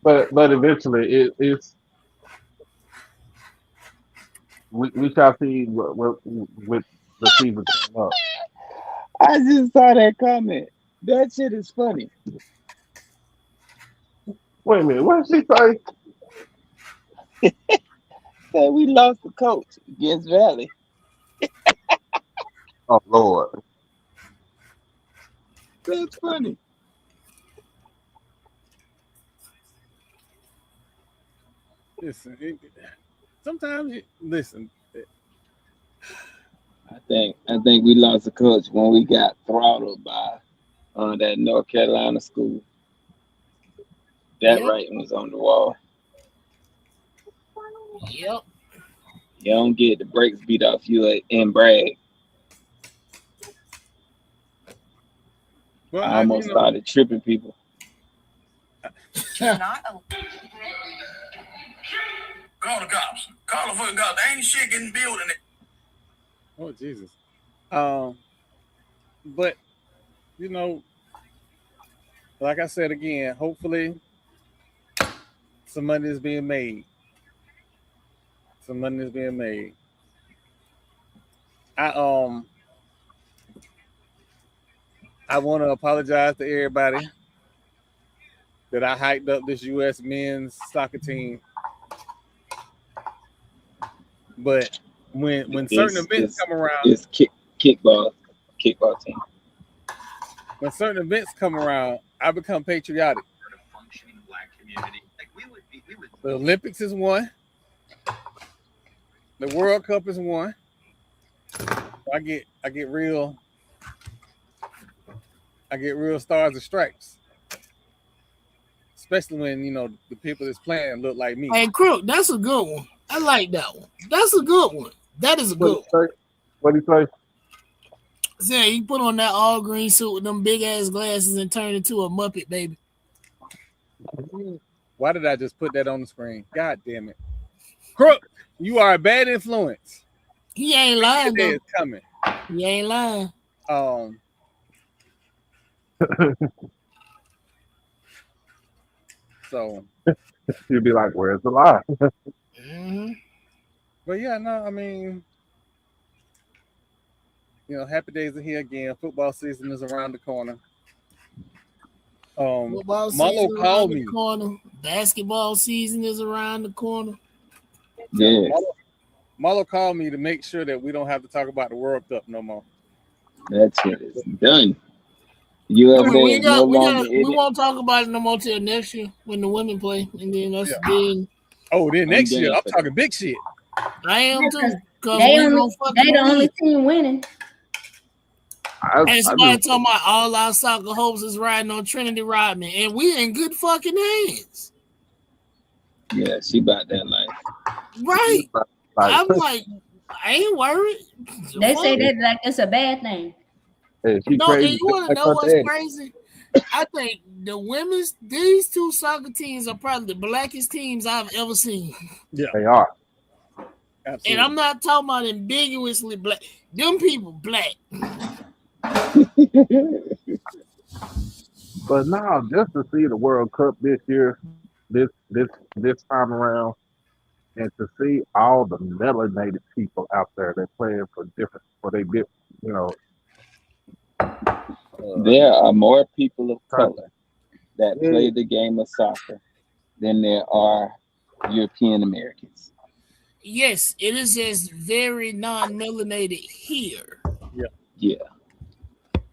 But eventually it's we shall see what with the season coming up. I just saw that comment. That shit is funny. Wait a minute, what did she say? Say we lost the coach against Valley. Oh Lord. That's funny. Listen, sometimes listen. I think we lost the coach when we got throttled by that North Carolina school. That Yep. writing was on the wall. Yep. You don't get the brakes beat off you and brag. Well, I almost started tripping people. Call the cops. Call the fucking cops. Ain't shit getting built in it. Oh Jesus. But you know, like I said again, hopefully some money is being made. Some money is being made. I want to apologize to everybody that I hyped up this U.S. men's soccer team, but when certain events come around, it's kickball team. When certain events come around, I become patriotic. The Olympics is one. The World Cup is one. I get real stars and stripes. Especially when, you know, the people that's playing look like me. Hey, Crook, that's a good one. I like that one. That's a good one. That is a good one. What do you say? Say, he put on that all green suit with them big ass glasses and turned into a Muppet baby. Why did I just put that on the screen? God damn it. Crook, you are a bad influence. He ain't lying, though. It's coming. He ain't lying. So you'd be like, where's the lie? Mm-hmm. But yeah, no, I mean, you know, happy days are here again. Football season is around the corner. Football Marlo season called around me. the corner. Basketball season is around the corner. Yeah. Marlo called me to make sure that we don't have to talk about the World Cup no more. That's it. It's done. USA we is no longer we in it. won't talk about it no more till next year when the women play, and then that's then. Oh, then next game year I'm for talking big shit. I am too. Cause They we the only team winning. And somebody talking about all our soccer hopes is riding on Trinity Rodman, and we in good fucking hands. Yeah, she about that life. Right. I'm like, I ain't worried. They say that like it's a bad thing. Hey, No, and you want to know what's crazy? I think these two soccer teams are probably the blackest teams I've ever seen. Yeah, they are. Absolutely. And I'm not talking about ambiguously black. Them people black. But now, just to see the World Cup this year, this time around, and to see all the melanated people out there that playing for they get, you know. There are more people of color that play the game of soccer than there are European Americans. Yes, it is just very non-melanated here. Yeah.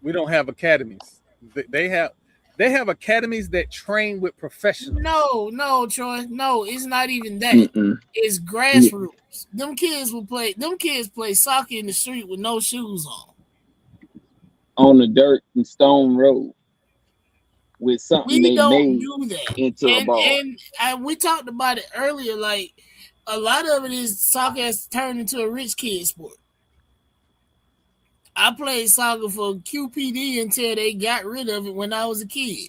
We don't have academies. They have academies that train with professionals. No, Troy. No, it's not even that. Mm-mm. It's grassroots. Them kids play soccer in the street with no shoes On the dirt and stone road with something We they don't made do that. into a ball. And we talked about it earlier. Like a lot of it is soccer has turned into a rich kid sport. I played soccer for QPD until they got rid of it when I was a kid.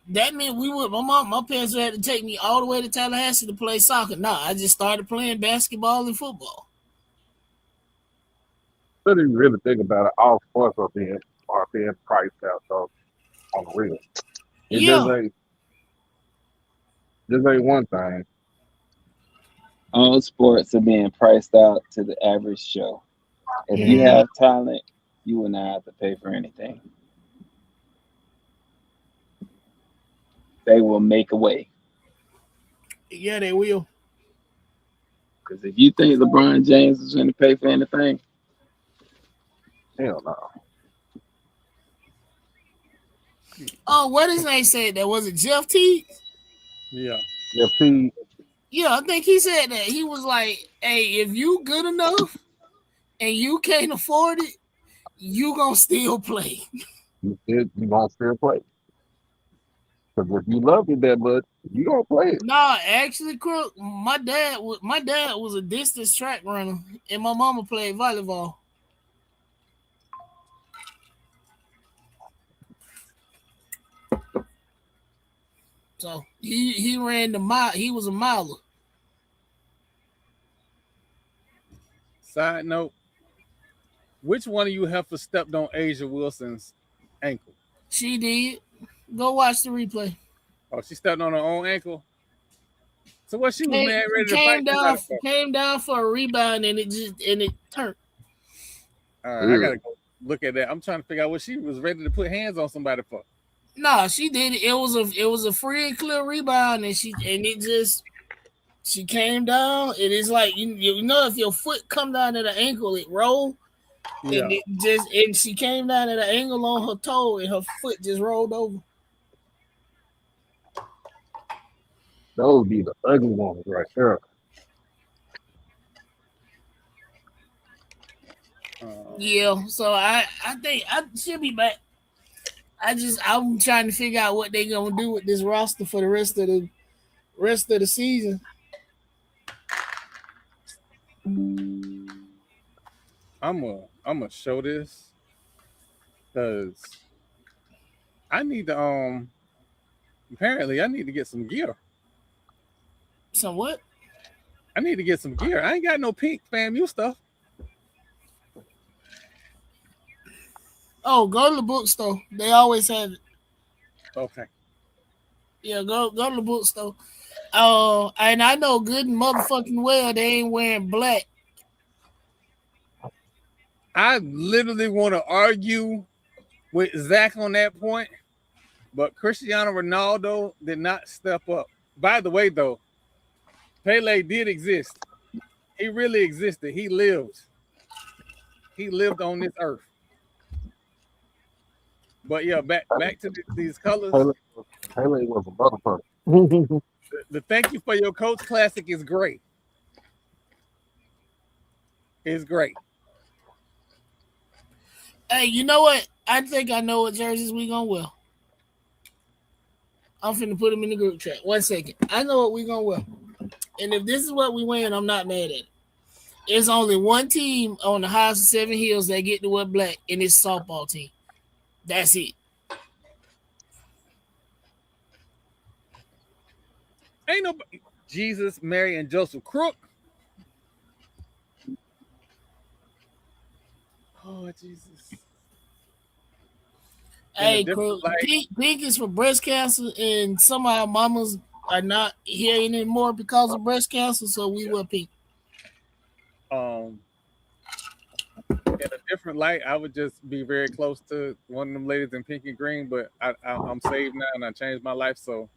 That meant my parents had to take me all the way to Tallahassee to play soccer. Nah, I just started playing basketball and football. But if you really think about it, all sports are being priced out. So on the real, it just ain't one thing. All sports are being priced out to the average Joe. If you have talent, you will not have to pay for anything. They will make a way. Yeah, they will. Because if you think LeBron James is going to pay for anything, Hell no. Oh, what his name said that? Was it Jeff T? Yeah. Jeff T. Yeah, I think he said that. He was like, hey, if you good enough and you can't afford it, you gonna still play. You gonna still play. Because if you love it that much, you gonna play it. Nah, actually, Crook, my dad was a distance track runner, and my mama played volleyball. So he ran the mile. He was a miler. Side note: which one of you heifers stepped on Asia Wilson's ankle? She did. Go watch the replay. Oh, she stepped on her own ankle. So what? She was ready to fight. Came down for a rebound and it turned. All right, I gotta go look at that. I'm trying to figure out what she was ready to put hands on somebody for. No, she did it. It was a free and clear rebound, and she came down. It is like you know if your foot come down at the ankle, it roll. Yeah. And she came down at an angle on her toe, and her foot just rolled over. Those be the ugly ones right there. Yeah, so I think she'll be back. I'm trying to figure out what they're gonna do with this roster for the rest of the season. I'm gonna show this because I need to apparently I need to get some gear. Some what? I need to get some gear. I ain't got no pink FAMU stuff. Oh, go to the bookstore. They always have it. Okay. Yeah, go to the bookstore. And I know good and motherfucking well they ain't wearing black. I literally want to argue with Zach on that point, but Cristiano Ronaldo did not step up. By the way, though, Pele did exist. He really existed. He lived. He lived on this earth. But yeah, back to these colors. Pele was a motherfucker. The thank you for your coach classic is great. It's great. Hey, you know what? I think I know what jerseys we gonna wear. I'm finna put them in the group chat. 1 second. I know what we gonna wear. And if this is what we wearing, I'm not mad at it. It's only one team on the House of Seven Hills that get to wear black, and it's softball team. That's it. Ain't nobody. Jesus, Mary, and Joseph Crook. Oh, Jesus. Hey, Crook. Pink is for breast cancer, and some of our mamas are not here anymore because of breast cancer, so we wear pink. In a different light, I would just be very close to one of them ladies in pink and green, but I'm saved now and I changed my life, so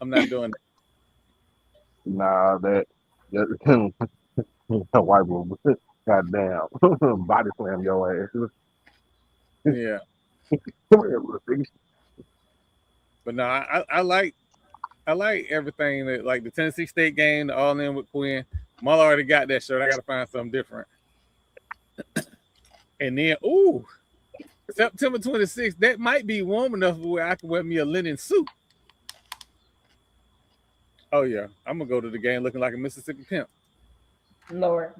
I'm not doing that. Nah, that white woman. Goddamn. Body slam your ass. Yeah. Come here, little nigga. But no, I like everything that, like the Tennessee State game, the All In with Quinn. Mother already got that shirt. I gotta find something different. And then September 26th, that might be warm enough where I can wear me a linen suit. Oh yeah, I'm gonna go to the game looking like a Mississippi pimp. Lord.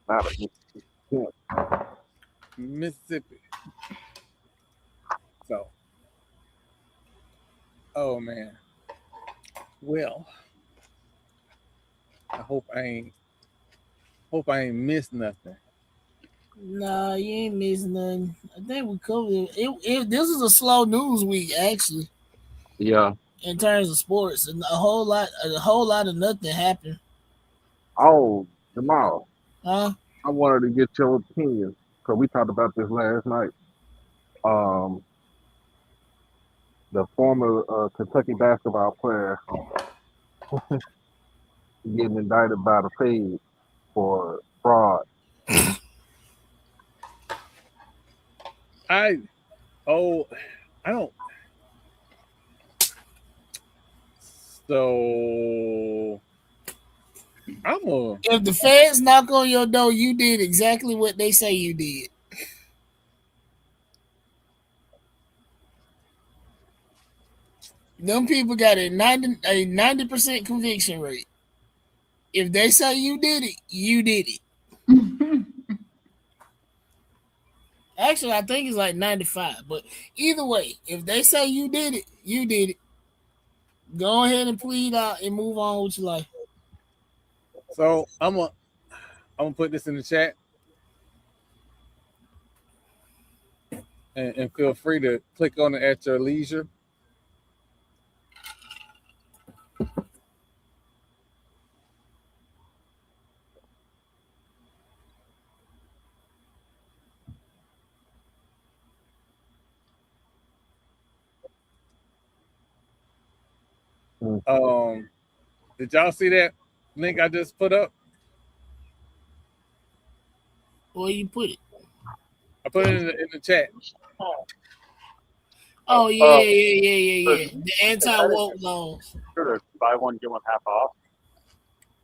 Not a Mississippi. So, oh man. Well, I hope I ain't missed nothing. Nah, you ain't missing nothing. I think we covered it. This is a slow news week, actually, Yeah. in terms of sports, and a whole lot of nothing happened. Oh, Jamal, Huh? I wanted to get your opinion because we talked about this last night. The former Kentucky basketball player getting indicted by the Fed for fraud. I don't. So If the feds knock on your door, you did exactly what they say you did. Them people got a 90% conviction rate. If they say you did it, you did it. Actually, I think it's like 95. But either way, if they say you did it, you did it. Go ahead and plead out and move on with your life. So I'm gonna put this in the chat, and feel free to click on it at your leisure. Did y'all see that link I just put up? Where you put it? I put it in the chat. Oh yeah. The anti-woke laws. Sure, buy one get one half off.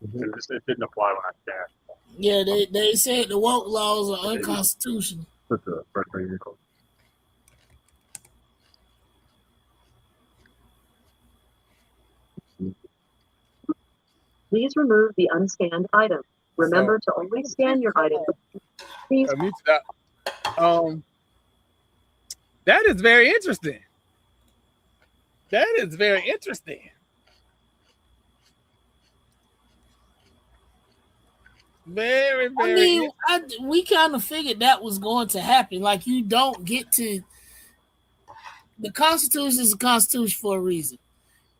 It didn't apply when I cashed. Yeah, they said the woke laws are unconstitutional. Please remove the unscanned item. Remember to only scan your item. Please. That is very interesting. That is very interesting. Very, very. I mean, we kind of figured that was going to happen. Like, you don't get to. The Constitution is a Constitution for a reason,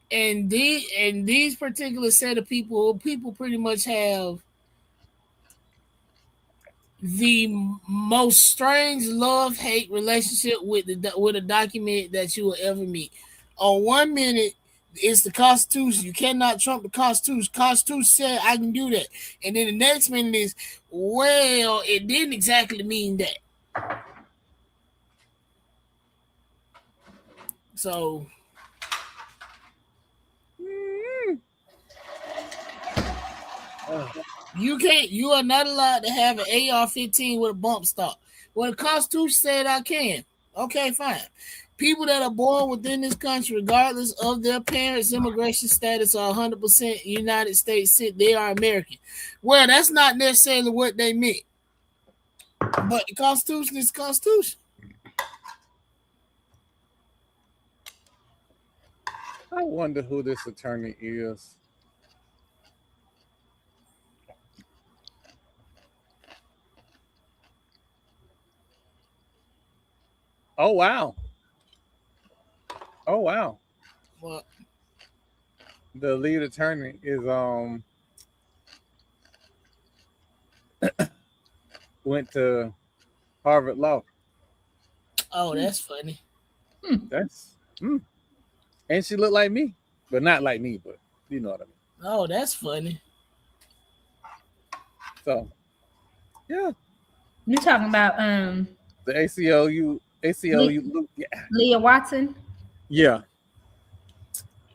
and these particular set of people pretty much have the most strange love-hate relationship with a document that you will ever meet. On one minute, it's the Constitution. You cannot trump the Constitution. Constitution said I can do that. And then the next minute is, well, it didn't exactly mean that. So you are not allowed to have an AR-15 with a bump stock. Well, the Constitution said I can. Okay, fine. People that are born within this country, regardless of their parents' immigration status, are 100% United States. They are American. Well, that's not necessarily what they meant. But the Constitution is the Constitution. I wonder who this attorney is. Oh wow. Oh wow. What? The lead attorney is went to Harvard Law. Oh, that's funny. That's And she looked like me, but not like me, but you know what I mean. Oh, that's funny. So, yeah. You talking about The ACLU, yeah. Leah Watson? Yeah.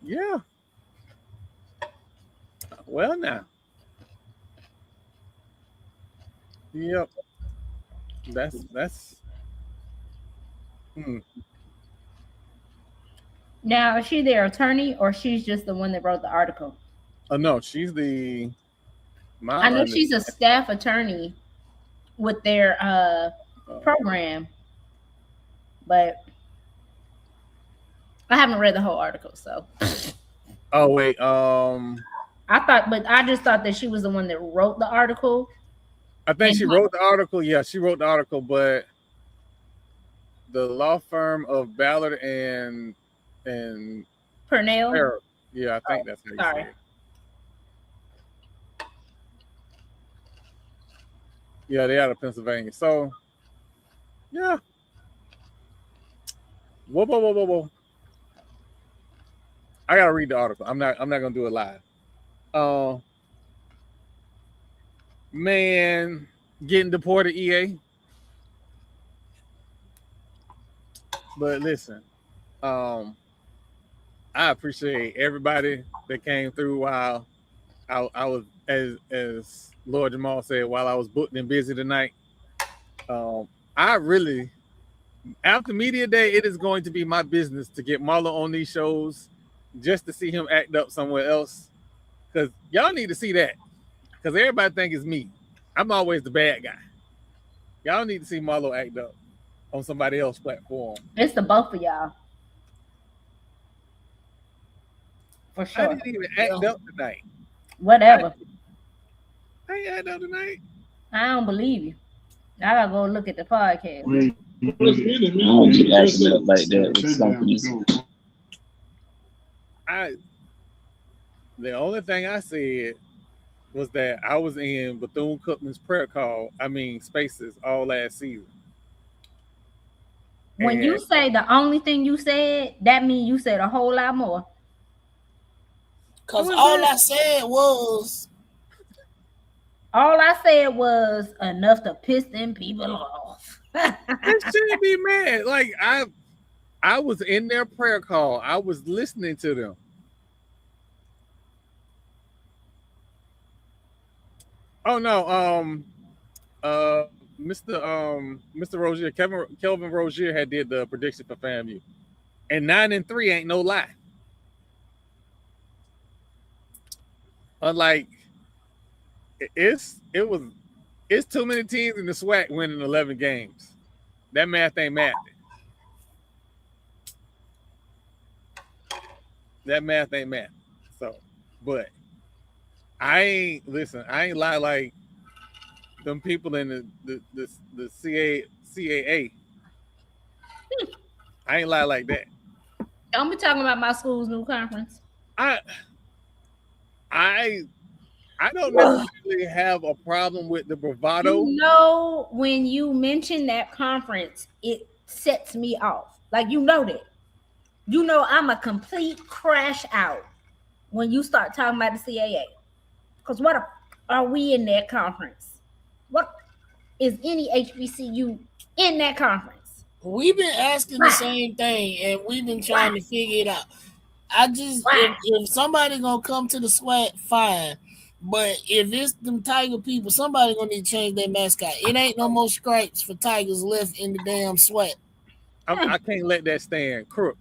Yeah. Well, now. Yep. That's. Now, is she their attorney or she's just the one that wrote the article? Oh no, she's the. I know she's a staff attorney with their program, but I haven't read the whole article, so. Oh wait, I just thought that she was the one that wrote the article. I think she wrote the article. Yeah, she wrote the article, but the law firm of Ballard and Purnell. Yeah, I think that's how you say it. Yeah, they out of Pennsylvania. So, yeah. Whoa. I gotta read the article. I'm not gonna do it live. Man, getting deported, EA. But listen, I appreciate everybody that came through while I was, as Lord Jamal said, while I was booked and busy tonight. I really, after media day, it is going to be my business to get Marlo on these shows just to see him act up somewhere else. Because y'all need to see that. Because everybody think it's me. I'm always the bad guy. Y'all need to see Marlo act up on somebody else's platform. It's the both of y'all. For sure. I didn't even act up tonight. Whatever. I ain't act up tonight. I don't believe you. I gotta go look at the podcast. I don't be acting up like that with something. The only thing I said was that I was in Bethune-Cookman's prayer call, spaces all last season. When you say the only thing you said, that means you said a whole lot more. Because all I said was enough to piss them people off. It shouldn't be mad. Like I was in their prayer call. I was listening to them. Oh no, Mr. Rozier, Kelvin Rozier had did the prediction for FAMU, and 9-3 ain't no lie. Unlike it's too many teams in the SWAC winning 11 games. That math ain't math. That math ain't math. So, but I ain't lie like them people in the CIAA. I ain't lie like that. Don't be talking about my school's new conference. I don't necessarily have a problem with the bravado. You know, when you mention that conference, it sets me off. Like, you know that. You know I'm a complete crash out when you start talking about the CAA. Because what are we in that conference? What is any HBCU in that conference? We've been asking the same thing, and we've been trying to figure it out. If somebody gonna come to the SWAT, fine. But if it's them Tiger people, somebody gonna need to change their mascot. It ain't no more stripes for Tigers left in the damn SWAT. I can't let that stand. Crook.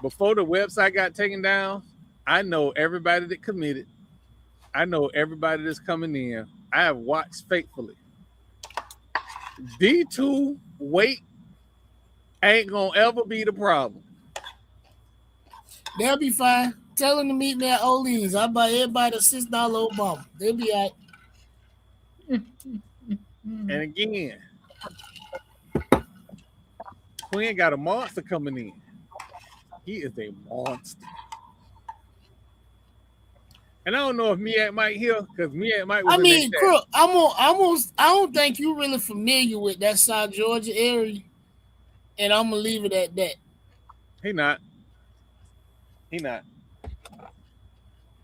Before the website got taken down, I know everybody that committed. I know everybody that's coming in. I have watched faithfully. D2 weight ain't gonna ever be the problem. They'll be fine. Tell them to meet me at Ole's. I buy everybody a $6 Obama. They'll be all right. And again, Quinn got a monster coming in. He is a monster. And I don't know if Miak might hear, because Miak might. Crook, I don't think you're really familiar with that South Georgia area, and I'm gonna leave it at that. He not. He not.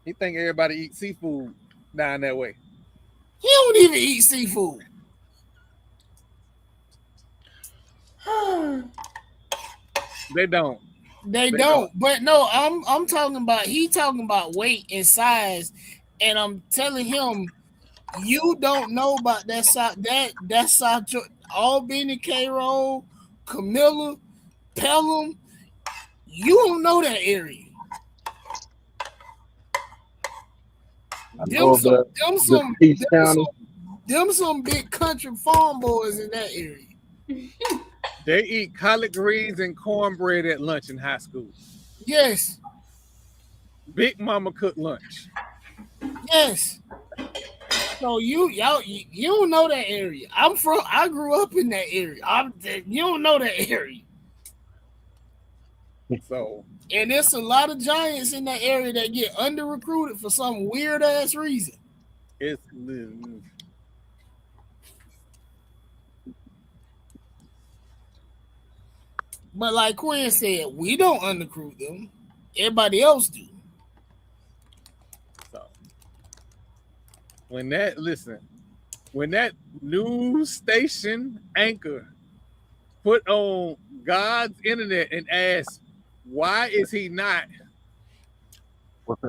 He think everybody eats seafood down that way. He don't even eat seafood. They don't. They don't. But no, I'm talking about. He talking about weight and size, and I'm telling him, you don't know about that South Albany, K-Roll, Camilla, Pelham. You don't know that area. Them some big country farm boys in that area. They eat collard greens and cornbread at lunch in high school. Yes. Big Mama cooked lunch. Yes. So you don't know that area. I grew up in that area. You don't know that area. So, and there's a lot of giants in that area that get under recruited for some weird ass reason. It's but like Quinn said, we don't underrecruit them. Everybody else do. So when that news station anchor put on God's internet and asked, why is he not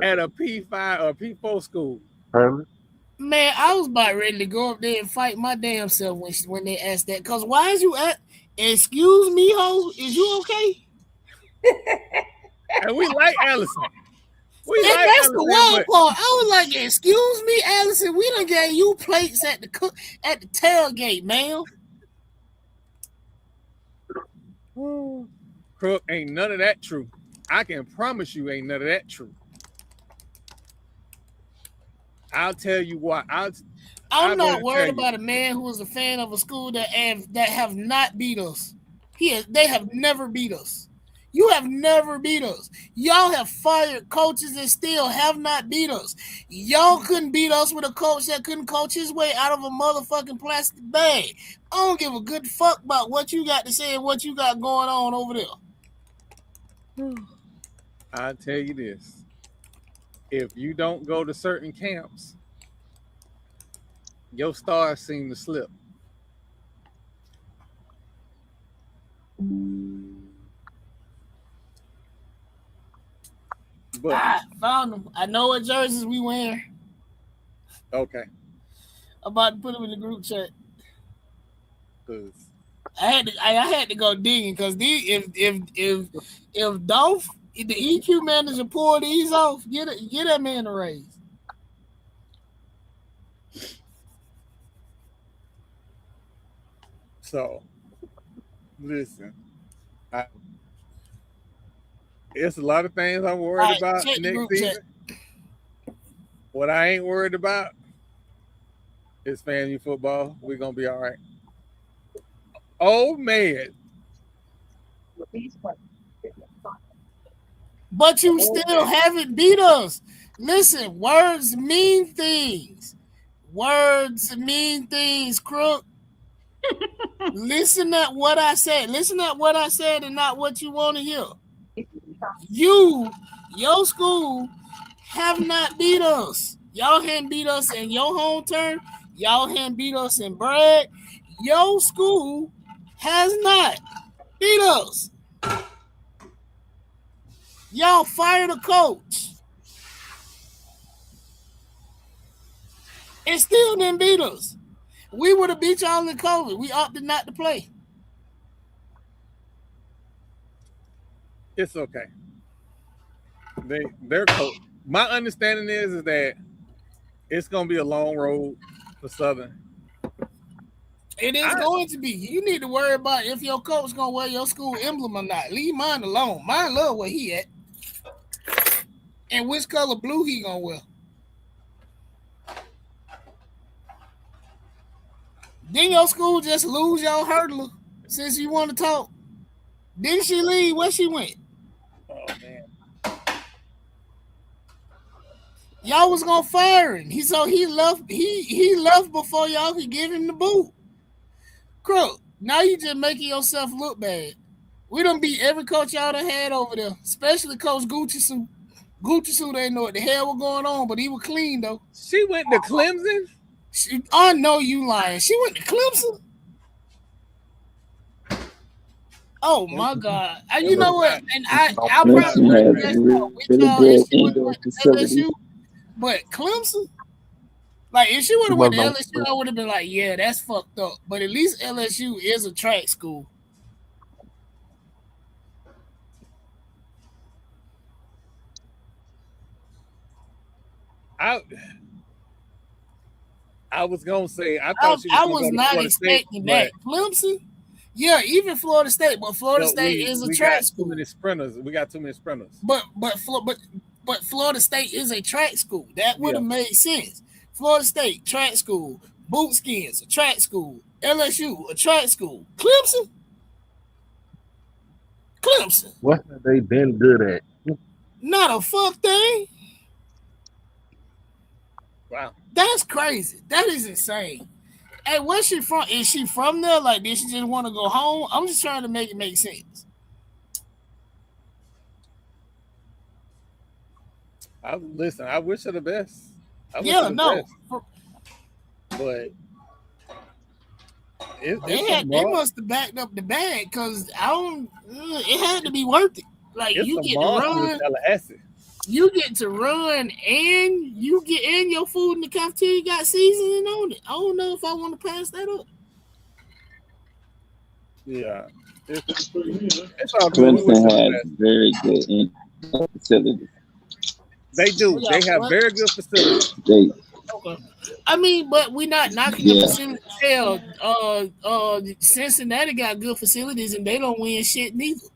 at a P5 or P4 school? Man, I was about ready to go up there and fight my damn self when they asked that. Because why is you at, excuse me, ho, is you okay? And we like Allison. That's the wild part. I was like, excuse me, Allison, we done gave you plates at the tailgate, man. Crook, ain't none of that true. I can promise you ain't none of that true. I'll tell you what. I'm not worried about a man who is a fan of a school that have not beat us. They have never beat us. You have never beat us. Y'all have fired coaches and still have not beat us. Y'all couldn't beat us with a coach that couldn't coach his way out of a motherfucking plastic bag. I don't give a good fuck about what you got to say and what you got going on over there. I'll tell you this. If you don't go to certain camps, your stars seem to slip. But I found them. I know what jerseys we wear. Okay. I'm about to put them in the group chat. I had to go digging because if Dolph, the EQ manager, pull these off, get that man a raise. So, listen, it's a lot of things I'm worried about next season. What I ain't worried about is FAMU football. We're gonna be all right. Oh man. But you still haven't beat us. Listen, words mean things. Words mean things, crook. Listen at what I said. Listen at what I said and not what you want to hear. Your school have not beat us. Y'all hadn't beat us in your home turn. Y'all hadn't beat us in Bragg. Your school has not beat us. Y'all fired a coach and still didn't beat us. We would have beat y'all in COVID. We opted not to play. It's okay. They're coach. My understanding is that it's gonna be a long road for Southern. It is going to be. You need to worry about if your coach gonna wear your school emblem or not. Leave mine alone. Mine love where he at. And which color blue he gonna wear. Didn't your school just lose your hurdler since you want to talk? Didn't she leave? Where she went? Oh man. Y'all was gonna fire him. He left. He left before y'all could give him the boot. Crook, now you just making yourself look bad. We done beat every coach y'all done had over there, especially Coach Gucci Suit. Gucci Suit ain't know what the hell was going on, but he was clean though. She went to Clemson. I know you lying. She went to Clemson. Oh my God! You know what? And I'll probably with y'all if she would have went to LSU, but Clemson. Like if she would have went to LSU, I would have been like, yeah, that's fucked up. But at least LSU is a track school. I was gonna say I thought I was not expecting that. Clemson, yeah, even Florida State, but Florida State is a track school. Too many sprinters. We got too many sprinters. But Florida State is a track school. That would have made sense. Florida State, track school. Bootskins, a track school. LSU, a track school. Clemson. What have they been good at? Not a fuck thing. Wow. That's crazy. That is insane. Hey, where's she from? Is she from there? Like, did she just want to go home? I'm just trying to make it make sense. Listen, I wish her the best. But they must have backed up the bag because it had to be worth it. Like you get to run, you get to run, and you get in your food in the cafeteria got seasoning on it. I don't know if I want to pass that up. Yeah, it's all Clemson has very good facilities. They do. They have very good facilities. Okay. I mean, but we're not knocking the facilities. Hell, Cincinnati got good facilities and they don't win shit neither.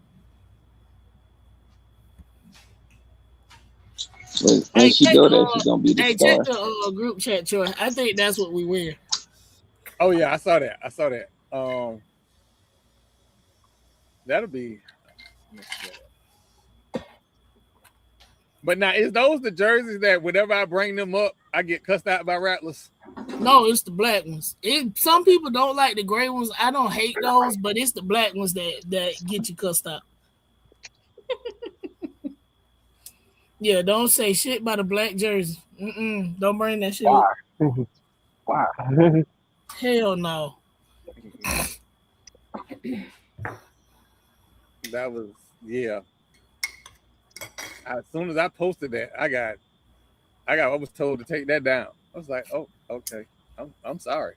When she go there, she's gonna be the star. Check the group chat, Troy. I think that's what we wear. Oh yeah, I saw that. That'll be. But now, is those the jerseys that whenever I bring them up, I get cussed out by Rattlers? No, it's the black ones. Some people don't like the gray ones. I don't hate those, but it's the black ones that get you cussed out. Yeah, don't say shit about a black jersey. Don't bring that shit up. Why? Hell no. That was, as soon as I posted that, I was told to take that down. I was like, oh, okay. I'm sorry.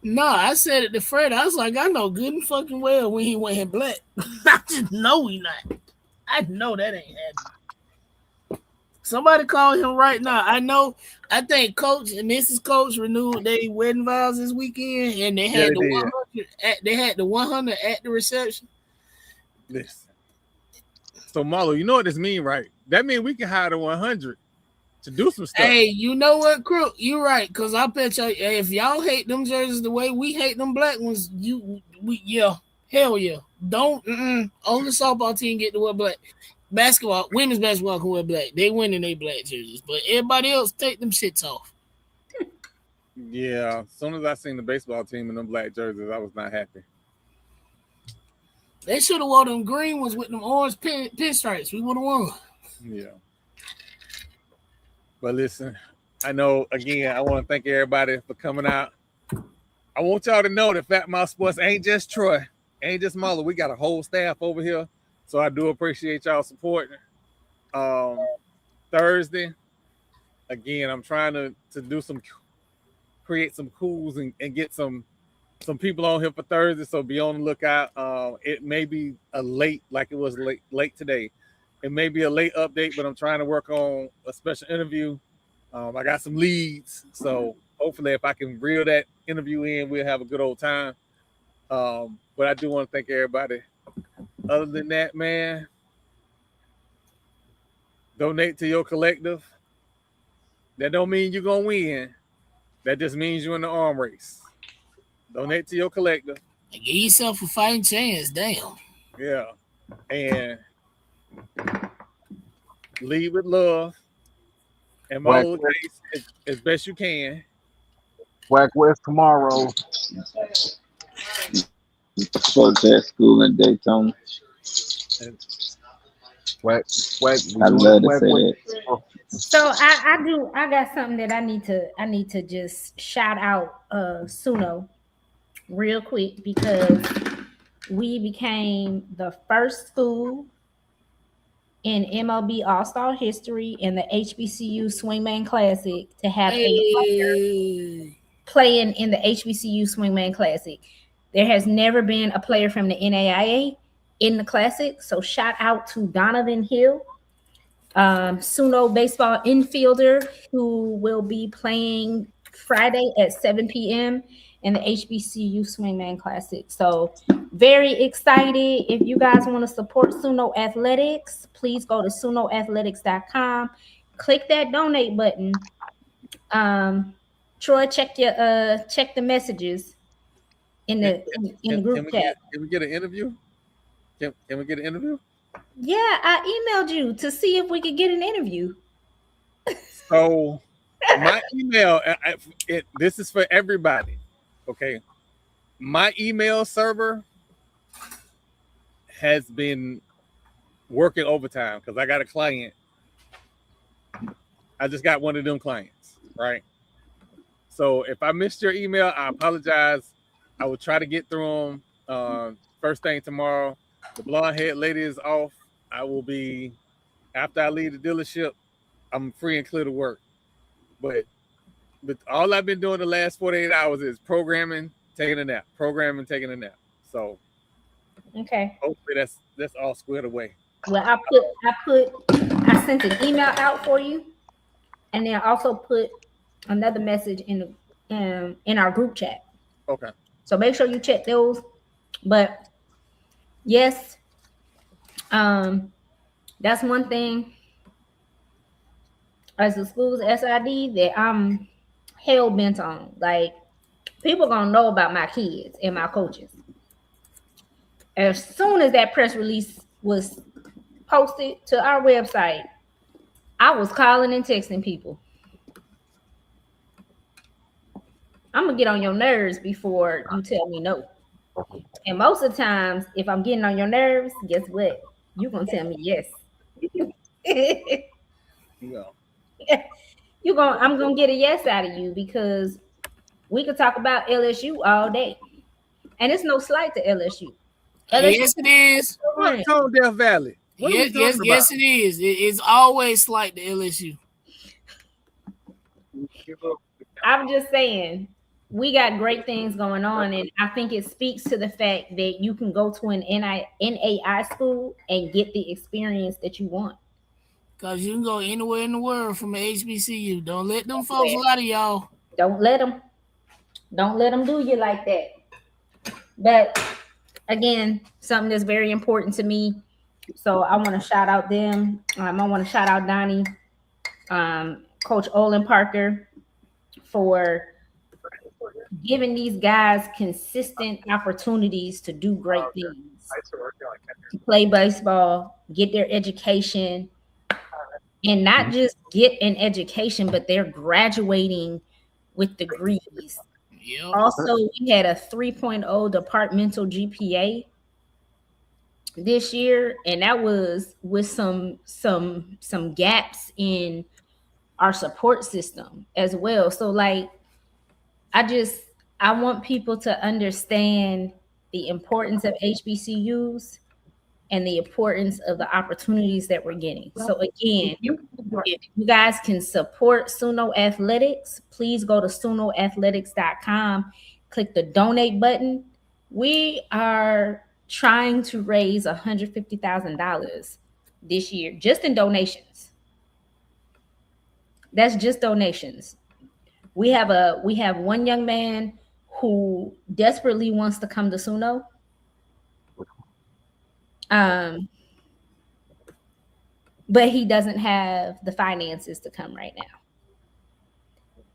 No, I said it to Fred. I was like, I know good and fucking well when he went in black. I just know he not. I know that ain't happening. Somebody call him right now. I think Coach and Mrs. Coach renewed their wedding vows this weekend, and they had 100. They had the 100 at the reception. Listen. So Marlo, you know what this means, right? That means we can hire the 100 to do some stuff. Hey, you know what, Crook? You're right, because I bet you if y'all hate them jerseys the way we hate them black ones, hell yeah. Don't only softball team get to wear black. Women's basketball can wear black. They win in their black jerseys, but everybody else take them shits off. Yeah, as soon as I seen the baseball team in them black jerseys, I was not happy. They should have worn them green ones with them orange pinstripes. We would have won. Yeah. But listen, I know, again, I want to thank everybody for coming out. I want y'all to know that Fat Mouth Sports ain't just Troy, ain't just Marlo. We got a whole staff over here. So I do appreciate y'all supporting. Thursday, again, I'm trying to create some cools and get some people on here for Thursday. So be on the lookout. It may be a late, like it was late today. It may be a late update, but I'm trying to work on a special interview. I got some leads. So hopefully if I can reel that interview in, we'll have a good old time. But I do want to thank everybody. Other than that, man, donate to your collective. That don't mean you're going to win. That just means you're in the arm race. Donate to your collective. And give yourself a fighting chance. Damn. Yeah. And lead with love. And motivate as best you can. Whack West tomorrow. Folks at school in Daytona. Swag, I love to say that. So I got something that I need to just shout out Suno real quick, because we became the first school in MLB All-Star history in the HBCU Swingman Classic to have a player playing in the HBCU Swingman Classic. There has never been a player from the NAIA in the Classic, so shout out to Donovan Hill, Suno baseball infielder, who will be playing Friday at 7 p.m. in the HBCU Swingman Classic. So very excited. If you guys want to support Suno Athletics, please go to sunoathletics.com. Click that donate button. Troy, check the messages in the group chat. Can we get an interview? Can we get an interview? Yeah, I emailed you to see if we could get an interview. So my email, this is for everybody. Okay. My email server has been working overtime because I got a client. I just got one of them clients, right? So if I missed your email, I apologize. I will try to get through them first thing tomorrow. The blonde head lady is off. I will be, after I leave the dealership, I'm free and clear to work. But all I've been doing the last 48 hours is programming, taking a nap, taking a nap. So okay, hopefully that's all squared away. Well, I sent an email out for you, and then I also put another message in our group chat. Okay. So make sure you check those. But yes, that's one thing as the school's SID that I'm hell bent on. Like, people gonna know about my kids and my coaches. As soon as that press release was posted to our website, I was calling and texting people. I'm gonna get on your nerves before you tell me no. And most of the times, if I'm getting on your nerves, guess what? You're gonna tell me yes. No. I'm gonna get a yes out of you, because we could talk about LSU all day. And it's no slight to LSU. Yes, it is. Tone Death Valley. Yes, it is. It's always slight to LSU. I'm just saying, we got great things going on, and I think it speaks to the fact that you can go to an NAI school and get the experience that you want. Because you can go anywhere in the world from an HBCU. Don't let them folks lie to y'all. Don't let them do you like that. But again, something that's very important to me. So I want to shout out them. I want to shout out Donnie, Coach Olin Parker, for giving these guys consistent opportunities to do great things, to play baseball, get their education, and not just get an education, but they're graduating with degrees. Yep. Also, we had a 3.0 departmental GPA this year, and that was with some gaps in our support system as well. So like, I want people to understand the importance of HBCUs and the importance of the opportunities that we're getting. So again, if you guys can support Suno Athletics, please go to sunoathletics.com, click the donate button. We are trying to raise $150,000 this year, just in donations. That's just donations. We have one young man who desperately wants to come to Suno. But he doesn't have the finances to come right now.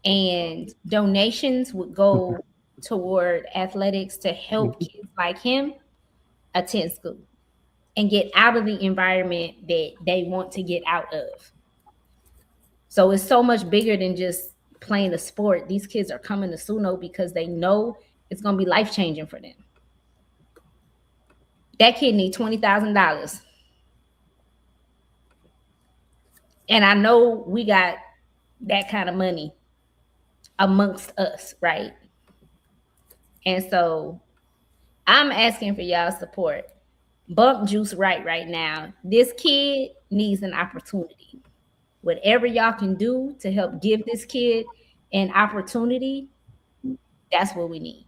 And donations would go toward athletics to help kids like him attend school and get out of the environment that they want to get out of. So it's so much bigger than just playing a sport. These kids are coming to Suno because they know it's going to be life-changing for them. That kid need $20,000. And I know we got that kind of money amongst us, right? And so I'm asking for y'all support. Bump Juice right now. This kid needs an opportunity. Whatever y'all can do to help give this kid an opportunity, that's what we need.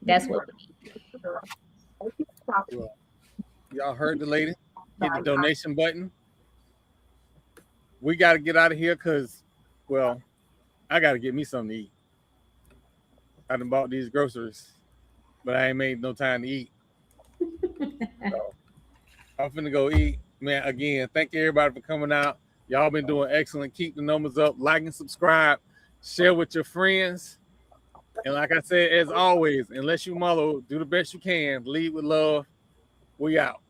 That's what we need. Well, y'all heard the lady. Hit the donation button. We got to get out of here because, well, I got to get me something to eat. I done bought these groceries, but I ain't made no time to eat. So I'm finna go eat. Man, again, thank you everybody for coming out. Y'all been doing excellent. Keep the numbers up. Like and subscribe. Share with your friends. And like I said, as always, unless you muddle, do the best you can. Lead with love. We out.